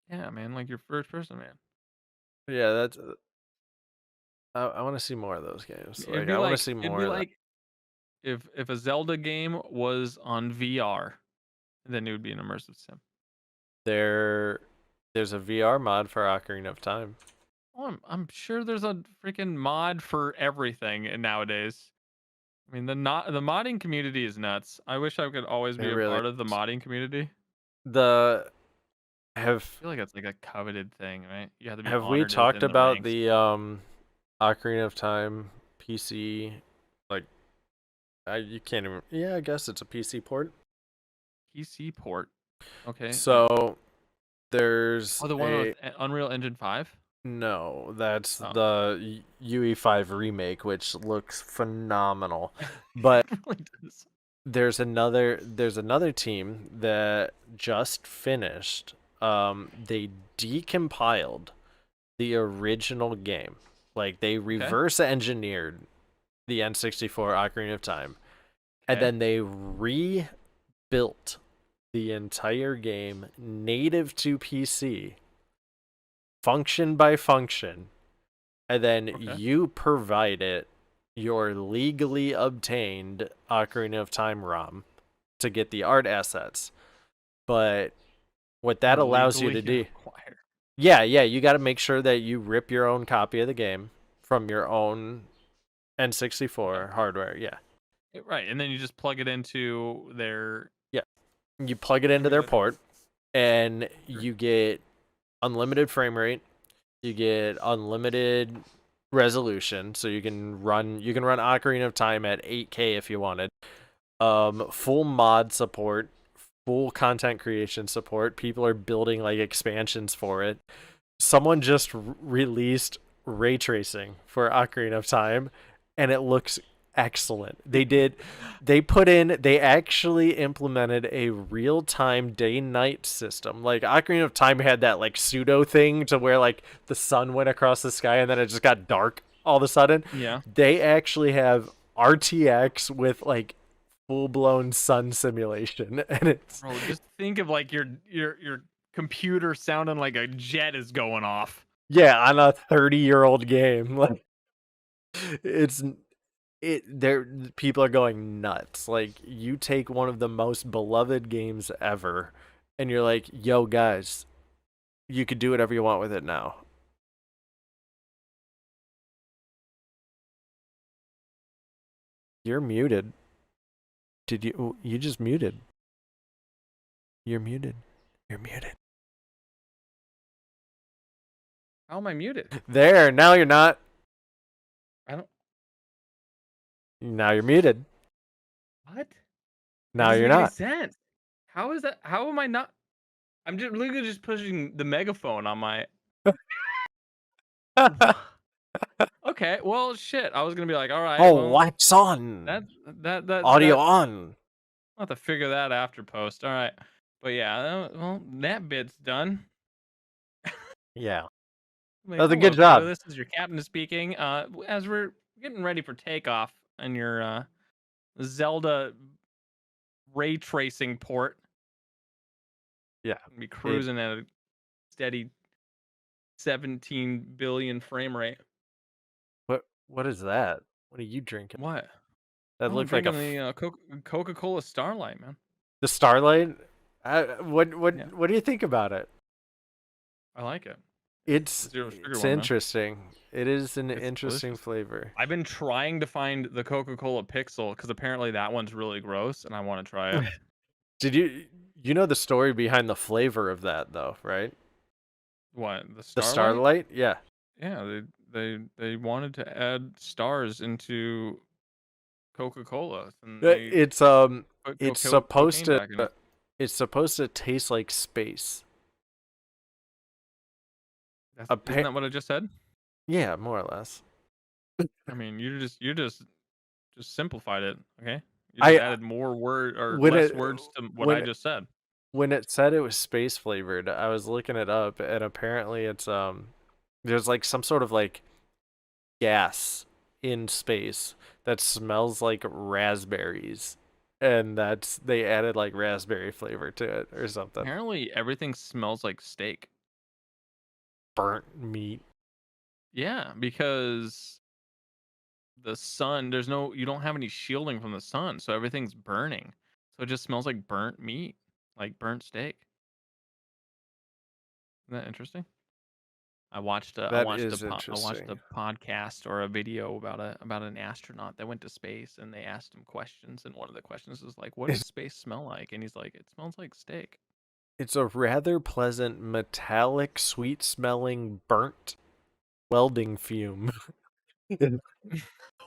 Speaker 2: Yeah, man, like your first person, man.
Speaker 1: Yeah, that's I want to see more of those games.
Speaker 2: It'd
Speaker 1: Like
Speaker 2: be
Speaker 1: I want to
Speaker 2: like
Speaker 1: see
Speaker 2: it'd
Speaker 1: more
Speaker 2: be
Speaker 1: of that.
Speaker 2: like if a Zelda game was on VR, then it would be an immersive sim.
Speaker 1: There there's a VR mod for Ocarina of Time.
Speaker 2: Oh, I'm sure there's a freaking mod for everything nowadays. I mean, the modding community is nuts. I wish I could always
Speaker 1: It
Speaker 2: be a
Speaker 1: really
Speaker 2: part of the modding community.
Speaker 1: the have
Speaker 2: I feel like it's like a coveted thing, right? You have to be
Speaker 1: have we
Speaker 2: honored
Speaker 1: talked
Speaker 2: within the
Speaker 1: about
Speaker 2: ranks.
Speaker 1: the Ocarina of Time PC, like you can't even, yeah, I guess it's a PC port.
Speaker 2: PC port. Okay.
Speaker 1: So there's
Speaker 2: Oh, the one with
Speaker 1: a
Speaker 2: Unreal Engine 5?
Speaker 1: no, that's
Speaker 2: Oh.
Speaker 1: the UE5 remake, which looks phenomenal. But
Speaker 2: It really does.
Speaker 1: there's another team that just finished. They decompiled the original game. Like they
Speaker 2: Okay.
Speaker 1: reverse engineered the N64 Ocarina of Time, and
Speaker 2: Okay.
Speaker 1: then they rebuilt the entire game native to PC, function by function, and then
Speaker 2: Okay.
Speaker 1: you provide it your legally obtained Ocarina of Time ROM to get the art assets. But what that
Speaker 2: You're
Speaker 1: allows you
Speaker 2: legally
Speaker 1: to do,
Speaker 2: required.
Speaker 1: yeah, yeah, you got to make sure that you rip your own copy of the game from your own
Speaker 2: Okay.
Speaker 1: N64 hardware. Yeah.
Speaker 2: Right. And then you just plug it into their.
Speaker 1: Yeah. You plug it
Speaker 2: I
Speaker 1: into
Speaker 2: mean,
Speaker 1: their
Speaker 2: that's
Speaker 1: port and
Speaker 2: great.
Speaker 1: you get unlimited frame rate. You get unlimited resolution, so you can run Ocarina of Time at 8K if you wanted. Full mod support, full content creation support. People are building like expansions for it. Someone just released ray tracing for Ocarina of Time, and it looks excellent. They actually implemented a real-time day-night system. Like Ocarina of Time had that like pseudo thing to where like the sun went across the sky and then it just got dark all of a sudden.
Speaker 2: Yeah.
Speaker 1: They actually have RTX with like full-blown sun simulation and it's
Speaker 2: Bro, just think of like your computer sounding like a jet is going off.
Speaker 1: Yeah, on a 30-year-old game. Like it's there people are going nuts. Like you take one of the most beloved games ever and you're like, "Yo guys, you could do whatever you want with it now." You're muted. Did you just muted? You're muted. You're muted.
Speaker 2: How am I muted?
Speaker 1: There, now you're not.
Speaker 2: I don't.
Speaker 1: Now you're muted.
Speaker 2: What? That
Speaker 1: Now
Speaker 2: doesn't
Speaker 1: you're
Speaker 2: make any
Speaker 1: not.
Speaker 2: sense. How is that? How am I not? I'm just literally just pushing the megaphone on my. Okay, well, shit. I was gonna be like, all right,
Speaker 1: Oh,
Speaker 2: well,
Speaker 1: wax on.
Speaker 2: that that
Speaker 1: Audio
Speaker 2: that
Speaker 1: on.
Speaker 2: I'll have to figure that after post. All right, but yeah, well, that bit's done.
Speaker 1: Yeah.
Speaker 2: Like,
Speaker 1: That was a
Speaker 2: hello,
Speaker 1: good
Speaker 2: crew.
Speaker 1: job.
Speaker 2: This is your captain speaking. As we're getting ready for takeoff on your Zelda ray tracing port,
Speaker 1: Yeah.
Speaker 2: be cruising at a steady 17 billion frame rate.
Speaker 1: What is that? What are you drinking?
Speaker 2: What?
Speaker 1: That
Speaker 2: Oh, I'm
Speaker 1: looks like
Speaker 2: drinking the Coca-Cola Starlight, man.
Speaker 1: the Starlight. What
Speaker 2: Yeah,
Speaker 1: what do you think about it?
Speaker 2: I like it.
Speaker 1: It's
Speaker 2: The zero sugar
Speaker 1: it's
Speaker 2: one, man.
Speaker 1: interesting. It is an
Speaker 2: It's
Speaker 1: interesting
Speaker 2: delicious.
Speaker 1: flavor.
Speaker 2: I've been trying to find the Coca-Cola Pixel because apparently that one's really gross, and I want to try it.
Speaker 1: Did you know the story behind the flavor of that though, right?
Speaker 2: What, the
Speaker 1: The
Speaker 2: Starlight?
Speaker 1: Starlight? Yeah.
Speaker 2: Yeah, they wanted to add stars into Coca-Cola, and they
Speaker 1: It's
Speaker 2: put
Speaker 1: it's supposed
Speaker 2: cocaine
Speaker 1: to
Speaker 2: back in it.
Speaker 1: taste like space.
Speaker 2: Isn't that what I just said?
Speaker 1: Yeah, more or less.
Speaker 2: I mean, you just simplified it, okay? You just
Speaker 1: I
Speaker 2: added more word or
Speaker 1: when
Speaker 2: less
Speaker 1: it
Speaker 2: words to what I
Speaker 1: when
Speaker 2: just said.
Speaker 1: when it said it was space flavored, I was looking it up and apparently it's there's like some sort of like gas in space that smells like raspberries and that's they added like raspberry flavor to it or something.
Speaker 2: Apparently, everything smells like steak.
Speaker 1: Burnt meat.
Speaker 2: Yeah, because the sun, you don't have any shielding from the sun, so everything's burning. So it just smells like burnt meat, like burnt steak. Isn't that interesting?
Speaker 1: That is
Speaker 2: I watched a
Speaker 1: interesting.
Speaker 2: podcast or a video about an astronaut that went to space, and they asked him questions, and one of the questions was like, "What does
Speaker 1: It's
Speaker 2: space smell like?" And he's like, "It smells like steak."
Speaker 1: it's a rather pleasant metallic sweet smelling burnt welding fume.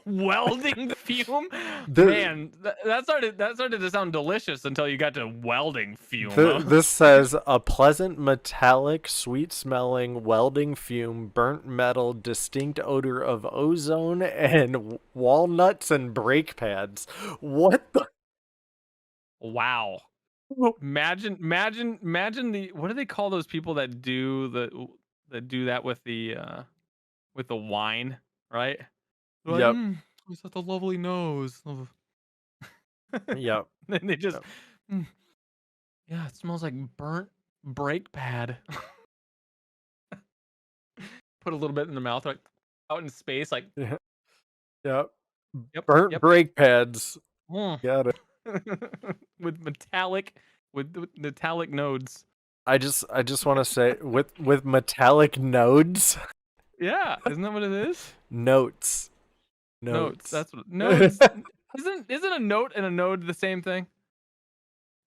Speaker 2: Welding fume,
Speaker 1: the
Speaker 2: man, that started to sound delicious until you got to welding fume.
Speaker 1: this says a pleasant metallic sweet smelling welding fume, burnt metal, distinct odor of ozone and walnuts and brake pads. What the
Speaker 2: Wow. Imagine the, what do they call those people that do that with the wine, right? They're like,
Speaker 1: Yep.
Speaker 2: it's such a lovely nose.
Speaker 1: Yep.
Speaker 2: Then they just,
Speaker 1: Yep.
Speaker 2: "Mm, yeah, it smells like burnt brake pad." Put a little bit in the mouth, like out in space, like,
Speaker 1: Yeah. Yep.
Speaker 2: yep,
Speaker 1: Burnt
Speaker 2: yep.
Speaker 1: brake pads.
Speaker 2: Mm.
Speaker 1: Got it.
Speaker 2: with metallic nodes.
Speaker 1: I just want to say with metallic nodes,
Speaker 2: Yeah, isn't that what it is?
Speaker 1: notes,
Speaker 2: Notes.
Speaker 1: notes.
Speaker 2: That's what nodes. Isn't a note and a node the same thing?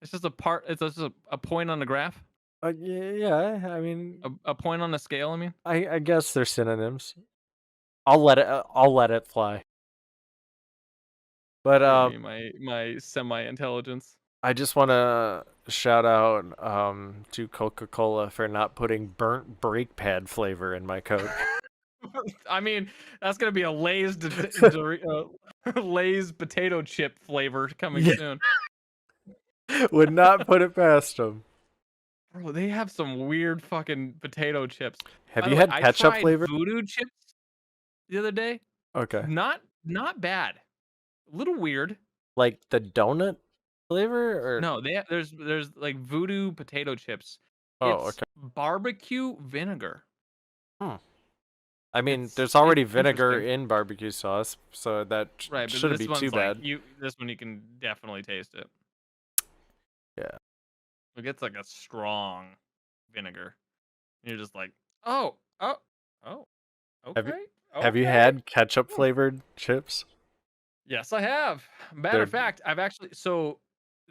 Speaker 2: It's just a part. It's just a point on the graph.
Speaker 1: Yeah, yeah, I mean,
Speaker 2: A point on the scale. I mean,
Speaker 1: I guess they're synonyms. I'll let it fly. But
Speaker 2: give me my semi intelligence.
Speaker 1: I just want to shout out to Coca-Cola for not putting burnt brake pad flavor in my Coke.
Speaker 2: I mean, that's gonna be a Lay's potato chip flavor coming
Speaker 1: Yeah,
Speaker 2: soon.
Speaker 1: would not put it past them.
Speaker 2: Bro, they have some weird fucking potato chips.
Speaker 1: Have
Speaker 2: By
Speaker 1: you
Speaker 2: the way,
Speaker 1: had
Speaker 2: I
Speaker 1: ketchup
Speaker 2: tried
Speaker 1: flavor?
Speaker 2: voodoo chips the other day.
Speaker 1: Okay.
Speaker 2: Not bad. A little weird.
Speaker 1: Like the donut flavor or
Speaker 2: No, there's like voodoo potato chips
Speaker 1: Oh,
Speaker 2: It's
Speaker 1: okay.
Speaker 2: barbecue vinegar.
Speaker 1: Hmm. I mean, there's already
Speaker 2: It's
Speaker 1: vinegar
Speaker 2: interesting.
Speaker 1: in barbecue sauce, so that
Speaker 2: Right, but
Speaker 1: shouldn't
Speaker 2: this
Speaker 1: be too
Speaker 2: one's like
Speaker 1: bad.
Speaker 2: this one you can definitely taste it.
Speaker 1: Yeah.
Speaker 2: Like it's like a strong vinegar. You're just like, oh, oh, oh,
Speaker 1: Have you
Speaker 2: okay,
Speaker 1: have you
Speaker 2: okay.
Speaker 1: had ketchup
Speaker 2: Hmm.
Speaker 1: flavored chips?
Speaker 2: Yes, I have. Matter of
Speaker 1: They're
Speaker 2: fact, I've actually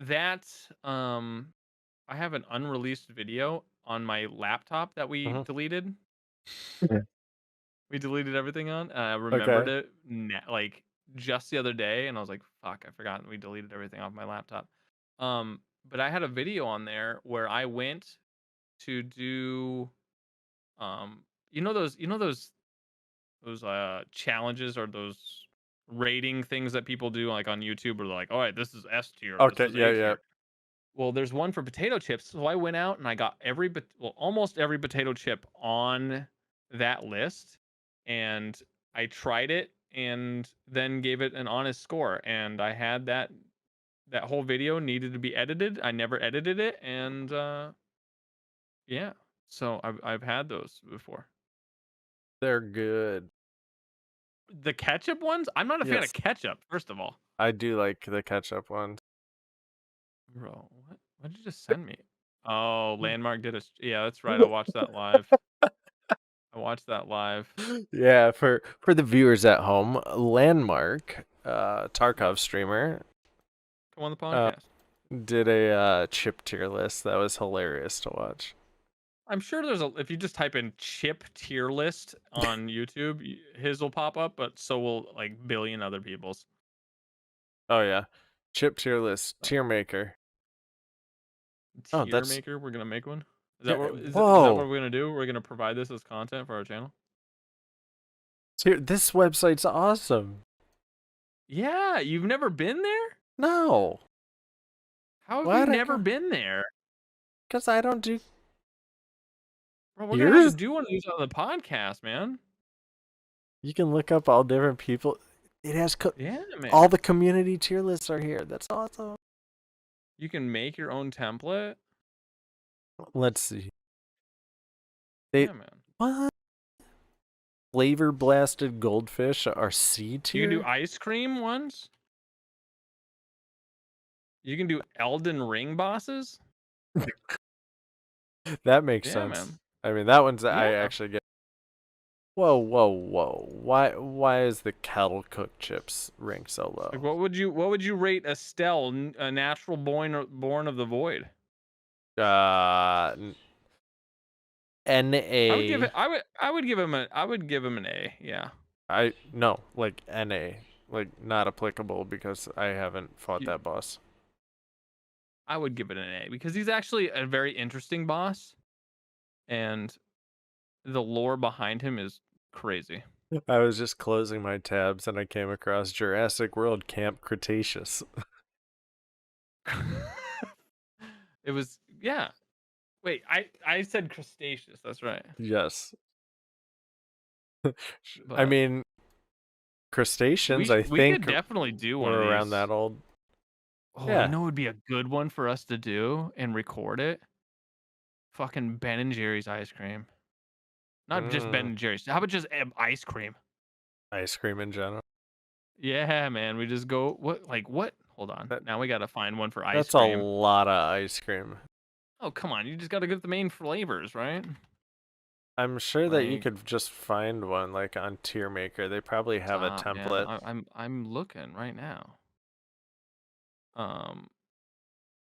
Speaker 2: that I have an unreleased video on my laptop that we
Speaker 1: Mhm.
Speaker 2: deleted. We deleted everything on. I remembered
Speaker 1: Okay.
Speaker 2: it like just the other day, and I was like, "Fuck, I forgot we deleted everything off my laptop." But I had a video on there where I went to do, those challenges or those rating things that people do like on YouTube, or like, all right, this is S tier, this
Speaker 1: Okay.
Speaker 2: is
Speaker 1: Yeah,
Speaker 2: A
Speaker 1: yeah.
Speaker 2: tier. Well, there's one for potato chips. So I went out and I got almost every potato chip on that list, and I tried it and then gave it an honest score. And I had that whole video needed to be edited. I never edited it, and yeah. So I've had those before.
Speaker 1: They're good.
Speaker 2: The ketchup ones, I'm not a fan of
Speaker 1: Yes.
Speaker 2: ketchup. First of all,
Speaker 1: I do like the ketchup ones.
Speaker 2: bro, what did you just send me? Oh, Landmark did a yeah. That's right. I watched that live. I watched that live.
Speaker 1: Yeah, for the viewers at home, Landmark, Tarkov streamer,
Speaker 2: Come on the
Speaker 1: uh,
Speaker 2: podcast.
Speaker 1: did a chip tier list that was hilarious to watch.
Speaker 2: I'm sure there's a if you just type in chip tier list on YouTube, his will pop up, but so will like billion other people's.
Speaker 1: Oh yeah, chip tier list, tier maker. Oh,
Speaker 2: Tier
Speaker 1: that's
Speaker 2: maker, we're gonna make one.
Speaker 1: yeah.
Speaker 2: Is that what
Speaker 1: Whoa,
Speaker 2: we're gonna do? We're gonna provide this as content for our channel.
Speaker 1: this website's awesome.
Speaker 2: Yeah, you've never been there?
Speaker 1: No,
Speaker 2: How have you
Speaker 1: why'd I
Speaker 2: never
Speaker 1: go?
Speaker 2: been there?
Speaker 1: Because I don't do
Speaker 2: Bro, we're gonna have to
Speaker 1: yours.
Speaker 2: do one of these on the podcast, man.
Speaker 1: You can look up all different people. It has
Speaker 2: Yeah,
Speaker 1: all
Speaker 2: man.
Speaker 1: the community tier lists are here. That's awesome.
Speaker 2: You can make your own template.
Speaker 1: Let's see. They
Speaker 2: Yeah, man.
Speaker 1: what? Flavor blasted goldfish are C
Speaker 2: You can do
Speaker 1: tier.
Speaker 2: ice cream ones. You can do Elden Ring bosses.
Speaker 1: That makes
Speaker 2: Yeah,
Speaker 1: sense.
Speaker 2: man.
Speaker 1: I mean, that one's I
Speaker 2: Yeah.
Speaker 1: actually get. Whoa, whoa, whoa! Why is the kettle cooked chips rank so
Speaker 2: Like,
Speaker 1: low?
Speaker 2: what would you rate Estelle, a natural born of the void?
Speaker 1: Uh, N
Speaker 2: I would give it.
Speaker 1: A.
Speaker 2: I would give him an A. Yeah.
Speaker 1: I no like NA, like not applicable because I haven't fought
Speaker 2: You,
Speaker 1: that boss.
Speaker 2: I would give it an A because he's actually a very interesting boss, and the lore behind him is crazy.
Speaker 1: I was just closing my tabs and I came across Jurassic World Camp Cretaceous.
Speaker 2: It was yeah. Wait, I said crustaceous. That's right.
Speaker 1: Yes. I
Speaker 2: But
Speaker 1: mean, crustaceans, I
Speaker 2: we could
Speaker 1: think,
Speaker 2: definitely do one
Speaker 1: were
Speaker 2: of
Speaker 1: around
Speaker 2: these.
Speaker 1: that old.
Speaker 2: Oh, you
Speaker 1: Yeah.
Speaker 2: know, it would be a good one for us to do and record it. Fucking Ben and Jerry's ice cream. Not just Ben
Speaker 1: Mm,
Speaker 2: and Jerry's. How about just ice cream?
Speaker 1: ice cream in general.
Speaker 2: Yeah, man. We just go what like what? Hold on.
Speaker 1: That
Speaker 2: Now we gotta find one for ice
Speaker 1: that's a
Speaker 2: cream.
Speaker 1: lot of ice cream.
Speaker 2: Oh, come on. You just gotta get the main flavors, right?
Speaker 1: I'm sure that you
Speaker 2: Like,
Speaker 1: could just find one like on Tier Maker. They probably have a
Speaker 2: stop, man.
Speaker 1: template.
Speaker 2: I'm looking right now. Um,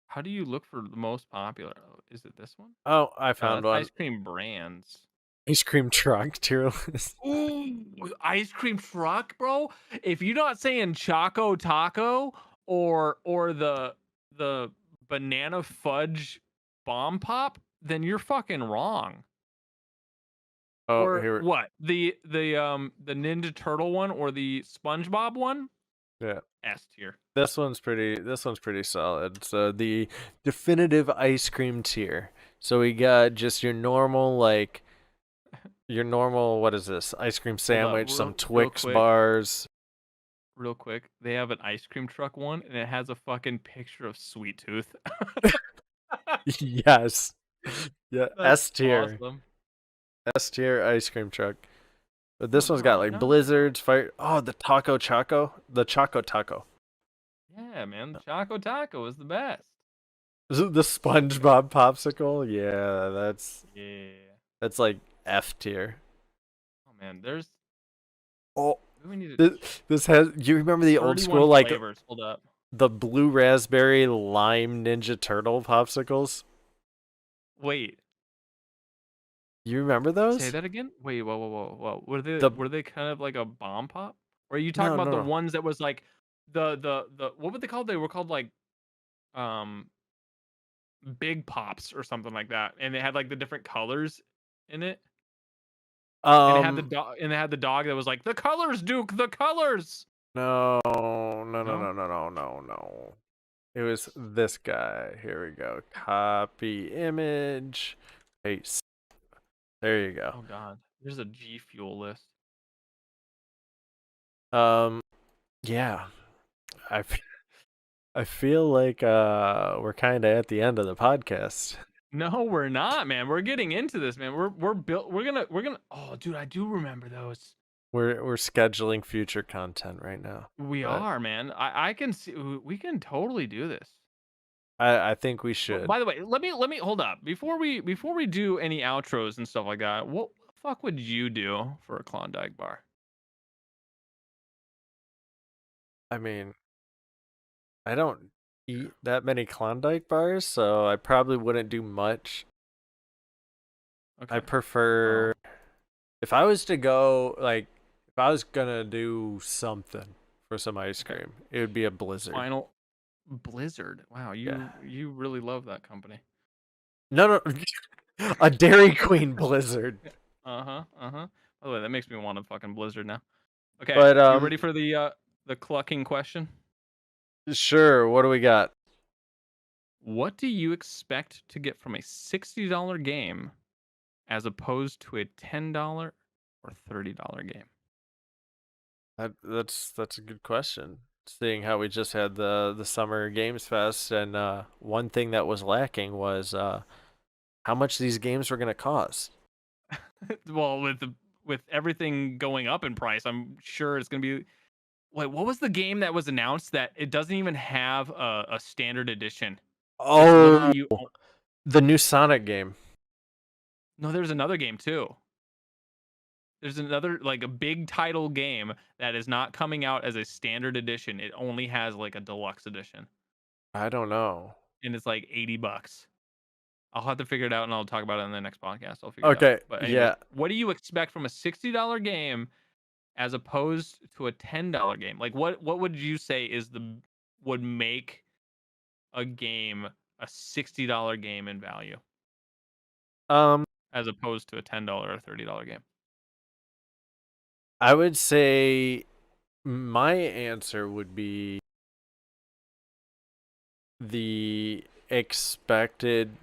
Speaker 2: how do you look for the most popular? Oh, is it this one?
Speaker 1: Oh, I
Speaker 2: No,
Speaker 1: found
Speaker 2: that's
Speaker 1: one.
Speaker 2: ice cream brands.
Speaker 1: Ice cream truck tier list.
Speaker 2: Ooh, ice cream truck, bro. If you're not saying Choco Taco or the banana fudge bomb pop, then you're fucking wrong.
Speaker 1: Oh,
Speaker 2: Or
Speaker 1: here.
Speaker 2: what? The Ninja Turtle one or the SpongeBob one?
Speaker 1: Yeah.
Speaker 2: S tier.
Speaker 1: This one's pretty solid. So the definitive ice cream tier. So we got just your normal what is this? Ice cream
Speaker 2: Hold up,
Speaker 1: sandwich, some
Speaker 2: real
Speaker 1: Twix
Speaker 2: quick,
Speaker 1: bars.
Speaker 2: real quick. They have an ice cream truck one, and it has a fucking picture of Sweet Tooth.
Speaker 1: Yes. Yeah,
Speaker 2: That's
Speaker 1: S tier.
Speaker 2: awesome.
Speaker 1: S tier ice cream truck. But
Speaker 2: Oh
Speaker 1: this one's
Speaker 2: no,
Speaker 1: got
Speaker 2: I
Speaker 1: like
Speaker 2: know.
Speaker 1: blizzards, fire. Oh, the Taco Choco, the Choco Taco.
Speaker 2: Yeah, man. Choco Taco is the best.
Speaker 1: The SpongeBob popsicle. Yeah,
Speaker 2: Yeah.
Speaker 1: that's like F tier.
Speaker 2: Oh man, there's
Speaker 1: Oh,
Speaker 2: we need to
Speaker 1: this has. You remember the old
Speaker 2: 31
Speaker 1: school like
Speaker 2: flavors. Hold up.
Speaker 1: the blue raspberry lime Ninja Turtle popsicles?
Speaker 2: Wait,
Speaker 1: You remember
Speaker 2: say
Speaker 1: those?
Speaker 2: that again? Wait, whoa, whoa, whoa, whoa.
Speaker 1: The
Speaker 2: Were they kind of like a bomb pop? Or are you talking
Speaker 1: no
Speaker 2: about
Speaker 1: no
Speaker 2: the
Speaker 1: no.
Speaker 2: ones that was like the what were they called? They were called like um big pops or something like that. And they had like the different colors in it. And it had the
Speaker 1: Um
Speaker 2: dog and they had the dog that was like, "The colors, Duke, the colors."
Speaker 1: no no no no
Speaker 2: No?
Speaker 1: no no no no. It was this guy. Here we go. Copy image. Paste. There you go.
Speaker 2: Oh god. There's a G Fuel list.
Speaker 1: Um yeah. I f- I feel like we're kind of at the end of the podcast.
Speaker 2: No, we're not, man. We're getting into this, man. We're built. We're gonna. Oh, dude, I do remember those.
Speaker 1: We're scheduling future content right now.
Speaker 2: We
Speaker 1: But
Speaker 2: are, man. I can see. We can totally do this.
Speaker 1: I think we
Speaker 2: Well,
Speaker 1: should.
Speaker 2: by the way, let me hold up before we do any outros and stuff like that. What the fuck would you do for a Klondike bar?
Speaker 1: I mean, I don't eat that many Klondike bars, so I probably wouldn't do much. I
Speaker 2: Okay.
Speaker 1: prefer
Speaker 2: Well,
Speaker 1: if I was to go like if I was gonna do something for some ice
Speaker 2: okay.
Speaker 1: cream, it would be a blizzard.
Speaker 2: Final Blizzard. Wow,
Speaker 1: Yeah.
Speaker 2: you really love that company.
Speaker 1: No, no, a Dairy Queen blizzard.
Speaker 2: Uh huh. Uh huh. By the way, that makes me want a fucking Blizzard now. Okay,
Speaker 1: But
Speaker 2: you ready for the clucking question?
Speaker 1: sure. What do we got?
Speaker 2: What do you expect to get from a $60 game as opposed to a $10 or $30 game?
Speaker 1: That's a good question. Seeing how we just had the Summer Games Fest, and one thing that was lacking was how much these games were gonna cost.
Speaker 2: Well, with everything going up in price, I'm sure it's gonna be. Wait, what was the game that was announced that it doesn't even have a standard edition? It's literally
Speaker 1: Oh,
Speaker 2: you.
Speaker 1: the new Sonic game.
Speaker 2: No, there's another game too. There's another like a big title game that is not coming out as a standard edition. It only has like a deluxe edition,
Speaker 1: I don't know.
Speaker 2: and it's like $80. I'll have to figure it out, and I'll talk about it in the next podcast. I'll figure it out.
Speaker 1: Okay,
Speaker 2: But anyways,
Speaker 1: yeah.
Speaker 2: what do you expect from a $60 game as opposed to a $10 game? Like, what would you say is the would make a game a $60 game in value
Speaker 1: Um,
Speaker 2: as opposed to a $10 or $30 game?
Speaker 1: I would say my answer would be the expected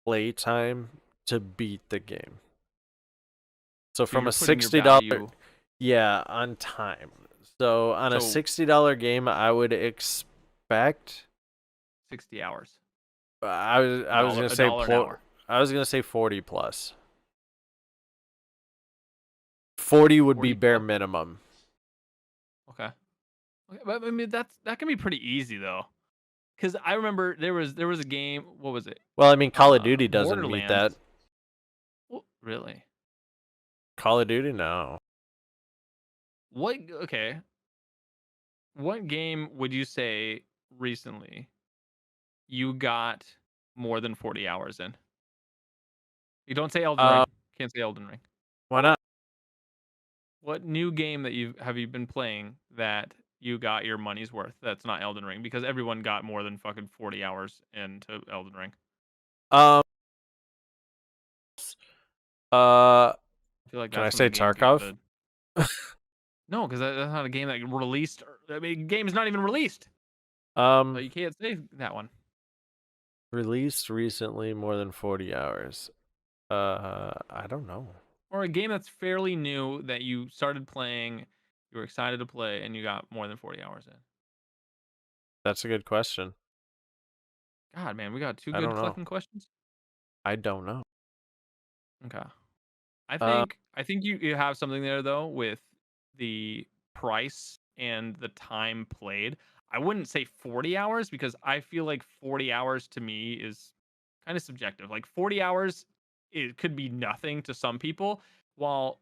Speaker 1: playtime to beat the game. So
Speaker 2: So
Speaker 1: from
Speaker 2: you're
Speaker 1: a
Speaker 2: putting your
Speaker 1: $60,
Speaker 2: value.
Speaker 1: yeah, on time. So on a
Speaker 2: So
Speaker 1: $60 game, I would expect
Speaker 2: 60 hours,
Speaker 1: I was gonna
Speaker 2: a
Speaker 1: say
Speaker 2: dollar an hour.
Speaker 1: I was gonna say 40 plus. 40 would be
Speaker 2: 40
Speaker 1: bare
Speaker 2: plus.
Speaker 1: minimum.
Speaker 2: Okay. Okay, but I mean that can be pretty easy though. Cuz I remember there was a game, what was it?
Speaker 1: Well, I mean, Call of Duty doesn't meet
Speaker 2: Borderlands.
Speaker 1: that.
Speaker 2: Well, really?
Speaker 1: Call of Duty, no.
Speaker 2: What okay. What game would you say recently you got more than 40 hours in? You don't say Elden
Speaker 1: Uh,
Speaker 2: Ring. Can't say Elden Ring.
Speaker 1: why not?
Speaker 2: What new game that you been playing that you got your money's worth that's not Elden Ring? Because everyone got more than fucking 40 hours into Elden Ring.
Speaker 1: Um, uh,
Speaker 2: I feel like
Speaker 1: can I
Speaker 2: that's when the
Speaker 1: say
Speaker 2: games get
Speaker 1: Tarkov?
Speaker 2: good. No, because that's not a game that released. I mean, game's not even released, so
Speaker 1: Um,
Speaker 2: you can't say that one.
Speaker 1: released recently, more than 40 hours. I don't know.
Speaker 2: Or a game that's fairly new that you started playing, you were excited to play, and you got more than 40 hours in.
Speaker 1: That's a good question.
Speaker 2: God, man, we got two
Speaker 1: I
Speaker 2: good
Speaker 1: don't know.
Speaker 2: clucking questions.
Speaker 1: I don't know.
Speaker 2: Okay. I
Speaker 1: Uh,
Speaker 2: think you have something there though with the price and the time played. I wouldn't say 40 hours because I feel like 40 hours to me is kind of subjective. Like 40 hours it could be nothing to some people while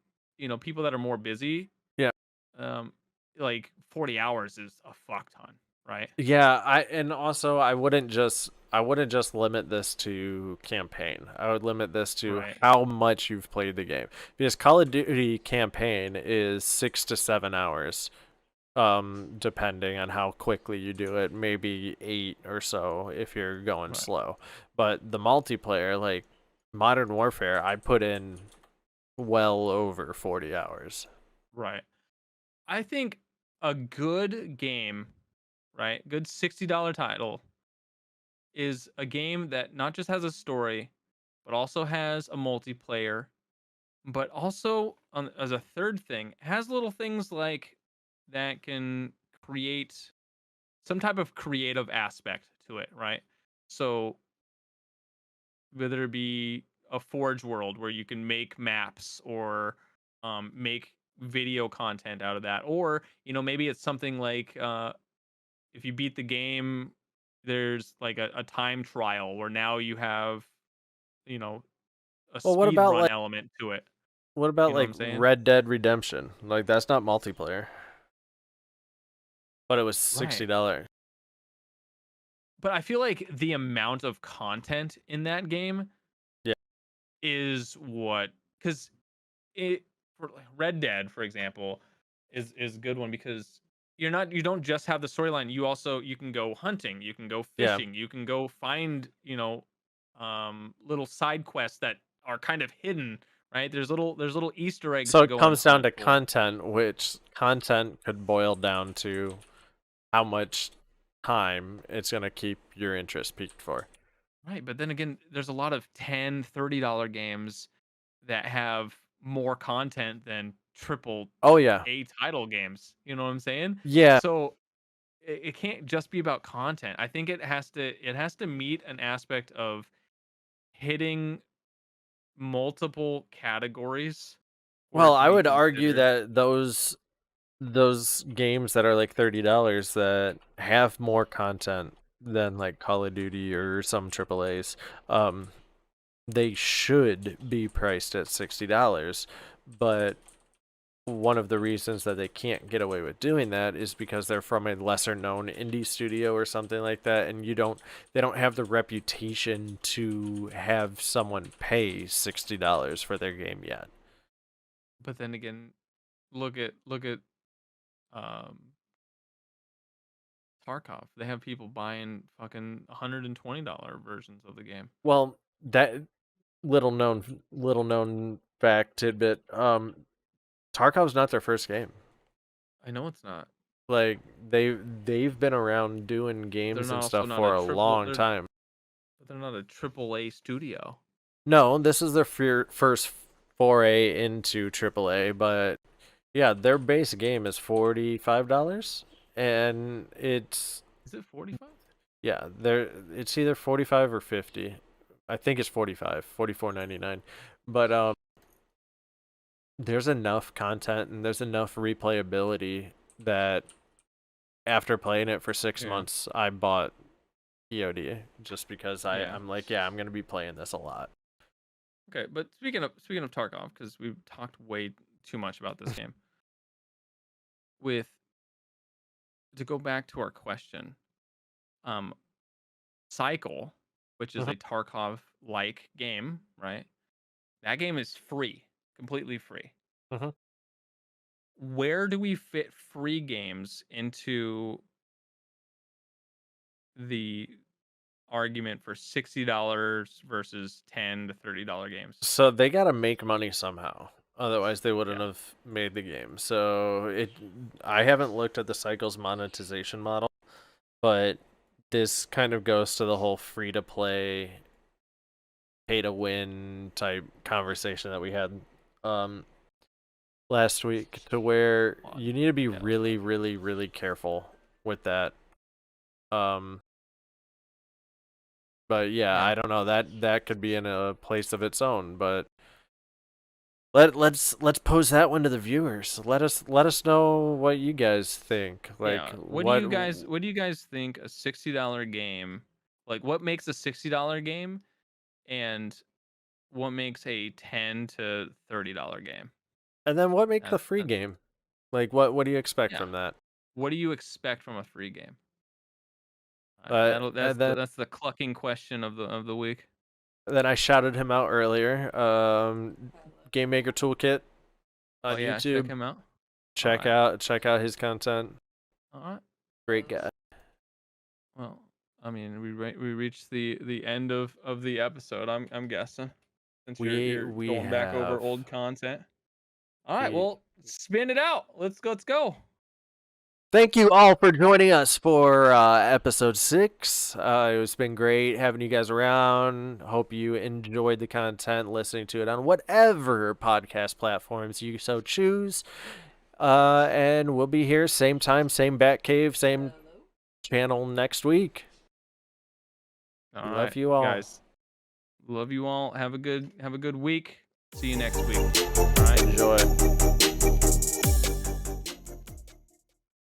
Speaker 2: people that are more busy
Speaker 1: yeah.
Speaker 2: um like 40 hours is a fuck ton, right?
Speaker 1: Yeah, and also I wouldn't just limit this to campaign. I would limit this to
Speaker 2: Right.
Speaker 1: how much you've played the game. Because Call of Duty campaign is 6 to 7 hours, depending on how quickly you do it, maybe 8 or so if you're going
Speaker 2: Right.
Speaker 1: slow. But the multiplayer, like Modern Warfare, I put in well over 40 hours.
Speaker 2: Right. I think a good game, right? Good $60 title is a game that not just has a story, but also has a multiplayer, but also as a third thing, has little things like that can create some type of creative aspect to it, right? So whether it be a forge world where you can make maps or make video content out of that, or maybe it's something like if you beat the game, there's like a time trial where now you have you know a
Speaker 1: Well, what
Speaker 2: speed
Speaker 1: about
Speaker 2: run
Speaker 1: like
Speaker 2: element to it.
Speaker 1: what about
Speaker 2: You know what
Speaker 1: like
Speaker 2: I'm saying?
Speaker 1: Red Dead Redemption? Like that's not multiplayer, but it was
Speaker 2: Right.
Speaker 1: $60.
Speaker 2: But I feel like the amount of content in that game
Speaker 1: Yeah.
Speaker 2: is what, because it for like Red Dead, for example, is a good one because you don't just have the storyline. You can go hunting, you can go
Speaker 1: Yeah.
Speaker 2: fishing, you can go find little side quests that are kind of hidden. Right? There's little Easter eggs
Speaker 1: So
Speaker 2: to
Speaker 1: it
Speaker 2: go and
Speaker 1: comes down
Speaker 2: hunt
Speaker 1: to
Speaker 2: for.
Speaker 1: content, which content could boil down to how much time it's going to keep your interest peaked for.
Speaker 2: Right, but then again, there's a lot of $10, $30 games that have more content than triple
Speaker 1: Oh yeah.
Speaker 2: A title games. You know what I'm saying?
Speaker 1: Yeah.
Speaker 2: So it can't just be about content. I think it has to meet an aspect of hitting multiple categories for
Speaker 1: Well,
Speaker 2: it to
Speaker 1: I
Speaker 2: be
Speaker 1: would argue
Speaker 2: considered.
Speaker 1: that those games that are like $30 that have more content than like Call of Duty or some AAAs, um, they should be priced at $60. But one of the reasons that they can't get away with doing that is because they're from a lesser known indie studio or something like that, and they don't have the reputation to have someone pay $60 for their game yet.
Speaker 2: But then again, look at um Tarkov. They have people buying fucking $120 versions of the game.
Speaker 1: Well, that little known fact tidbit, Tarkov's not their first game.
Speaker 2: I know it's not.
Speaker 1: Like they've been around doing
Speaker 2: They're
Speaker 1: games
Speaker 2: not
Speaker 1: and
Speaker 2: also
Speaker 1: stuff
Speaker 2: not a
Speaker 1: for a
Speaker 2: triple.
Speaker 1: long time.
Speaker 2: They're not a triple A studio.
Speaker 1: No, this is their first foray into AAA, but yeah, their base game is $45, and it's
Speaker 2: Is it 45?
Speaker 1: yeah, it's either 45 or 50. I think it's 45, 44.99. But there's enough content and there's enough replayability that after playing it for six
Speaker 2: Yeah.
Speaker 1: months, I bought EOD just because
Speaker 2: Yeah.
Speaker 1: I'm like, yeah, I'm gonna be playing this a lot.
Speaker 2: Okay, but speaking of Tarkov, because we've talked way too much about this game. With To go back to our question, um, Cycle, which is
Speaker 1: Mhm.
Speaker 2: a Tarkov like game, right? That game is free, completely free.
Speaker 1: Mhm.
Speaker 2: Where do we fit free games into the argument for $60 versus $10 to $30 games?
Speaker 1: So they gotta make money somehow. Otherwise, they wouldn't
Speaker 2: Yeah.
Speaker 1: have made the game. I haven't looked at the Cycle's monetization model, but this kind of goes to the whole free to play, pay to win type conversation that we had um, last week, to where
Speaker 2: On.
Speaker 1: you need to be
Speaker 2: Yeah, let's
Speaker 1: really,
Speaker 2: go.
Speaker 1: really, really careful with that. Um, But yeah,
Speaker 2: Yeah.
Speaker 1: I don't know, that could be in a place of its own. But let's pose that one to the viewers. Let us know what you guys think. Like
Speaker 2: Yeah. What do you guys think a $60 game, like what makes a $60 game and what makes a $10 to $30 game?
Speaker 1: and then what makes a
Speaker 2: That's
Speaker 1: free
Speaker 2: that's
Speaker 1: game? Like what do you expect
Speaker 2: yeah.
Speaker 1: from that?
Speaker 2: What do you expect from a free game?
Speaker 1: And then
Speaker 2: That's the clucking question of the week.
Speaker 1: I shouted him out earlier. Game Maker Toolkit
Speaker 2: Oh
Speaker 1: on
Speaker 2: yeah, check
Speaker 1: YouTube.
Speaker 2: him out. All right.
Speaker 1: Check out his content.
Speaker 2: All right.
Speaker 1: Great guy.
Speaker 2: Well, I mean, we reached the end of the episode. I'm guessing, since you're
Speaker 1: We
Speaker 2: going back over
Speaker 1: have
Speaker 2: old content. All right.
Speaker 1: we
Speaker 2: Well, spin it out. Let's go.
Speaker 1: Thank you all for joining us for episode 6. It's been great having you guys around. Hope you enjoyed the content, listening to it on whatever podcast platforms you so choose. And we'll be here same time, same Batcave, same channel next week.
Speaker 2: All
Speaker 1: Love
Speaker 2: right,
Speaker 1: you all.
Speaker 2: guys. Love you all. Have a good week. See you next week. All right.
Speaker 1: Enjoy.